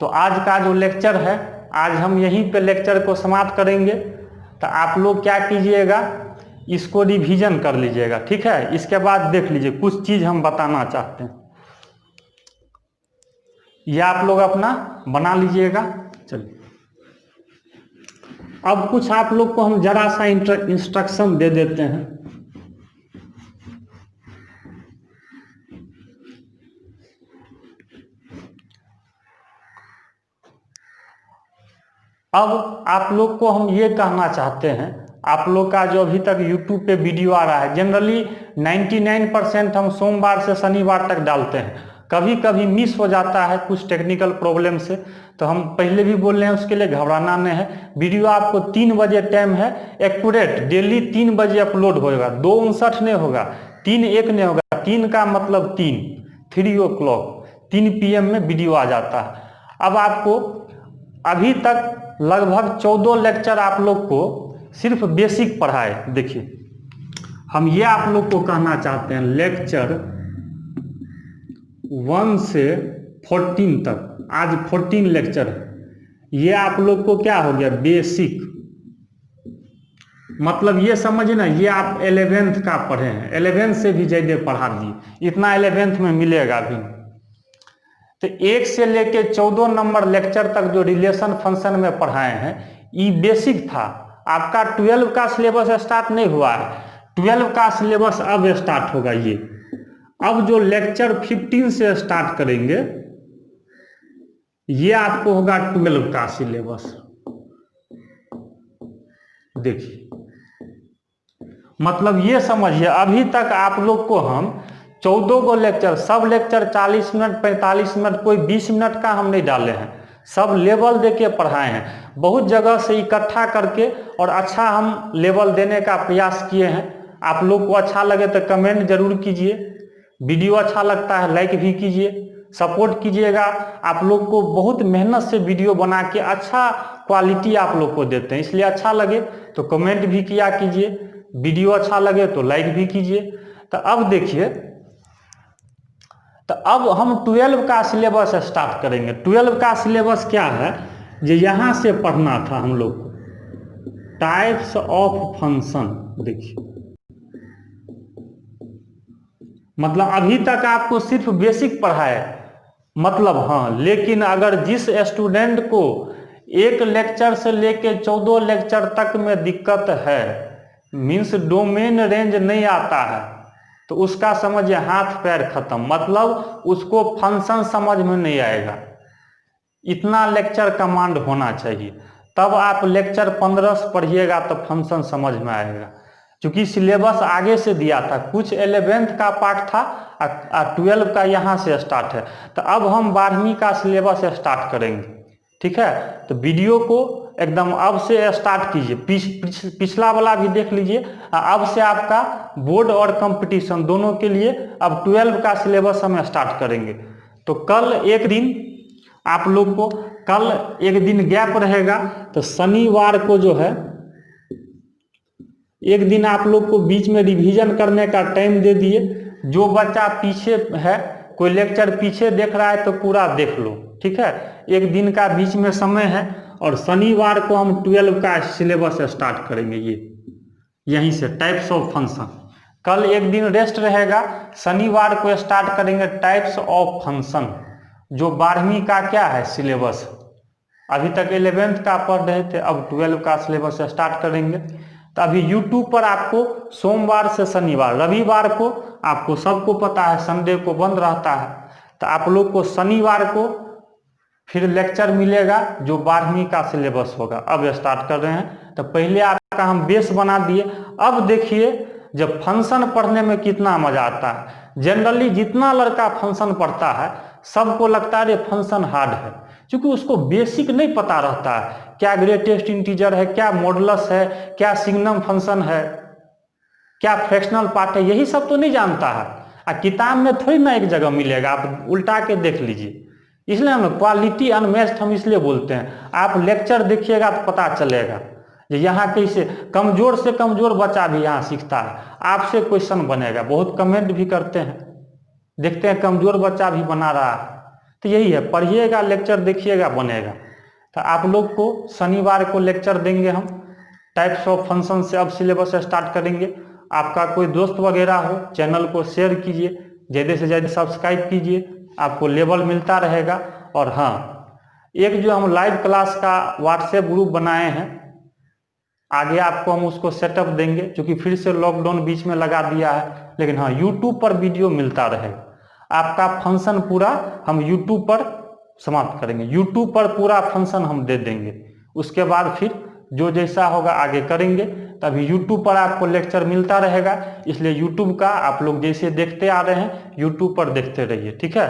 तो आज का जो लेक्चर है, आज हम यहीं पे लेक्चर को समाप्त करेंगे। तो आप लोग क्या कीजिएगा, इसको रिवीजन कर लीजिएगा, ठीक है। इसके बाद देख लीजिए कुछ चीज हम बताना चाहते हैं, ये आप लोग अपना बना लीजिएगा। चलिए, अब कुछ आप लोग को हम जरा सा इंस्ट्रक्शन दे देते हैं। अब आप लोग को हम ये कहना चाहते हैं, आप लोग का जो अभी तक YouTube पे वीडियो आ रहा है, जनरली 99% हम सोमवार से शनिवार तक डालते हैं। कभी कभी मिस हो जाता है कुछ टेक्निकल प्रॉब्लम से, तो हम पहले भी बोल रहे हैं, उसके लिए घबराना नहीं है। वीडियो आपको 3 बजे टाइम है, एक्यूरेट डेली 3 बजे अपलोड होगा, 2:59 नहीं होगा, 3:01 नहीं होगा। 3 का मतलब 3 o'clock 3 PM में वीडियो आ जाता है। अब आपको अभी तक लगभग 14 लेक्चर आप लोग को सिर्फ बेसिक पढ़ाए। देखिए हम ये आप लोग को कहना चाहते हैं, लेक्चर 1 से 14 तक, आज 14 लेक्चर है, ये आप लोग को क्या हो गया, बेसिक। मतलब ये समझे ना, ये आप 11th का पढ़े हैं, 11th से भी ज्यादा पढ़ा दिए, इतना 11th में मिलेगा भी। तो 1 से लेके 14 नंबर लेक्चर तक जो रिलेशन फंक्शन में पढ़ाए हैं, ये बेसिक था। आपका 12 का सिलेबस स्टार्ट नहीं हुआ है, 12 का सिलेबस अब स्टार्ट होगा। ये अब जो लेक्चर 15 से स्टार्ट करेंगे ये आपको होगा 12 का सिलेबस। देखिए मतलब ये समझिए अभी तक आप लोग को हम 14 को लेक्चर, सब लेक्चर 40 मिनट 45 मिनट, कोई 20 मिनट का हम नहीं डाले हैं, सब लेवल देके पढ़ाए हैं। बहुत जगह से इकट्ठा करके और अच्छा हम लेवल देने का प्रयास किए हैं। आप लोग को अच्छा लगे तो कमेंट जरूर कीजिए, वीडियो अच्छा लगता है लाइक भी कीजिए, सपोर्ट कीजिएगा। आप लोग को बहुत मेहनत से वीडियो बना के अच्छा क्वालिटी आप लोग को देते हैं, इसलिए अच्छा लगे तो कमेंट भी किया कीजिए, वीडियो अच्छा लगे तो लाइक भी कीजिए। तो अब देखिए, तो अब हम 12 का सिलेबस स्टार्ट करेंगे। 12 का सिलेबस क्या है, जो यहाँ से पढ़ना था हम लोग को, टाइप्स ऑफ फंक्शन। देखिए मतलब अभी तक आपको सिर्फ बेसिक पढ़ा है, मतलब हाँ, लेकिन अगर जिस स्टूडेंट को एक लेक्चर से लेके 14 लेक्चर तक में दिक्कत है, मीन्स डोमेन रेंज नहीं आता है, तो उसका समझिए हाथ पैर खत्म, मतलब उसको फंक्शन समझ में नहीं आएगा। इतना लेक्चर कमांड होना चाहिए, तब आप लेक्चर 15 से पढ़िएगा तो फंक्शन समझ में आएगा। क्योंकि सिलेबस आगे से दिया था, कुछ 11th का पार्ट था और 12 का यहाँ से स्टार्ट है। तो अब हम 12वीं का सिलेबस स्टार्ट करेंगे, ठीक है। तो वीडियो को एकदम अब से स्टार्ट कीजिए, पिछला वाला भी देख लीजिए। अब से आपका बोर्ड और कंपटीशन दोनों के लिए अब 12 का सिलेबस हम स्टार्ट करेंगे। तो कल एक दिन आप लोग को, कल एक दिन गैप रहेगा, तो शनिवार को जो है एक दिन आप लोग को बीच में रिवीजन करने का टाइम दे दिए। जो बच्चा पीछे है, कोई लेक्चर पीछे देख रहा है तो पूरा देख लो, ठीक है। एक दिन का बीच में समय है और शनिवार को हम 12 का सिलेबस स्टार्ट करेंगे। ये यहीं से टाइप्स ऑफ फंक्शन, कल एक दिन रेस्ट रहेगा, शनिवार को स्टार्ट करेंगे टाइप्स ऑफ फंक्शन, जो 12वीं का क्या है सिलेबस। अभी तक 11th का पढ़ रहे थे, अब 12 का सिलेबस स्टार्ट करेंगे। तो अभी YouTube पर आपको सोमवार से शनिवार, रविवार को आपको सबको पता है संडे को बंद रहता है, तो आप लोग को शनिवार को फिर लेक्चर मिलेगा जो 12वीं का सिलेबस होगा। अब स्टार्ट कर रहे हैं, तो पहले आपका हम बेस बना दिए। अब देखिए जब फंक्शन पढ़ने में कितना मजा आता है। जनरली जितना लड़का फंक्शन पढ़ता है सबको लगता है ये फंक्शन हार्ड है, क्योंकि उसको बेसिक नहीं पता रहता है, क्या ग्रेटेस्ट इंटीजर है, क्या मॉडुलस है, क्या सिग्नम फंक्शन है, क्या फ्रैक्शनल पार्ट है, यही सब तो नहीं जानता है। किताब में थोड़ी ना एक जगह मिलेगा, आप उल्टा के देख लीजिए। इसलिए हम क्वालिटी अनमैच्ड हम इसलिए बोलते हैं। आप लेक्चर देखिएगा तो पता चलेगा यहाँ कैसे कमजोर से कमजोर बच्चा भी यहाँ सीखता है। आपसे क्वेश्चन बनेगा, बहुत कमेंट भी करते हैं, देखते हैं कमजोर बच्चा भी बना रहा है। तो यही है, पढ़िएगा, लेक्चर देखिएगा, बनेगा। तो आप लोग को शनिवार को लेक्चर देंगे हम, टाइप्स ऑफ फंक्शन से अब सिलेबस स्टार्ट करेंगे। आपका कोई दोस्त वगैरह हो, चैनल को शेयर कीजिए, ज़्यादा से ज़्यादा सब्सक्राइब कीजिए, आपको लेवल मिलता रहेगा। और हाँ, एक जो हम लाइव क्लास का व्हाट्सएप ग्रुप बनाए हैं, आगे आपको हम उसको सेटअप देंगे, क्योंकि फिर से लॉकडाउन बीच में लगा दिया है। लेकिन हाँ, यूट्यूब पर वीडियो मिलता रहेगा, आपका फंक्शन पूरा हम यूट्यूब पर समाप्त करेंगे, यूट्यूब पर पूरा फंक्शन हम दे देंगे। उसके बाद फिर जो जैसा होगा आगे करेंगे। तभी यूट्यूब पर आपको लेक्चर मिलता रहेगा, इसलिए यूट्यूब का आप लोग जैसे देखते आ रहे हैं यूट्यूब पर देखते रहिए, ठीक है।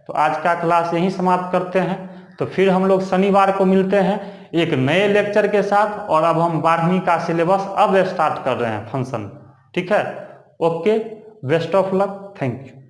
तो आज का क्लास यहीं समाप्त करते हैं, तो फिर हम लोग शनिवार को मिलते हैं एक नए लेक्चर के साथ। और अब हम 12वीं का सिलेबस अब स्टार्ट कर रहे हैं फंक्शन, ठीक है। Okay, best of luck, thank you.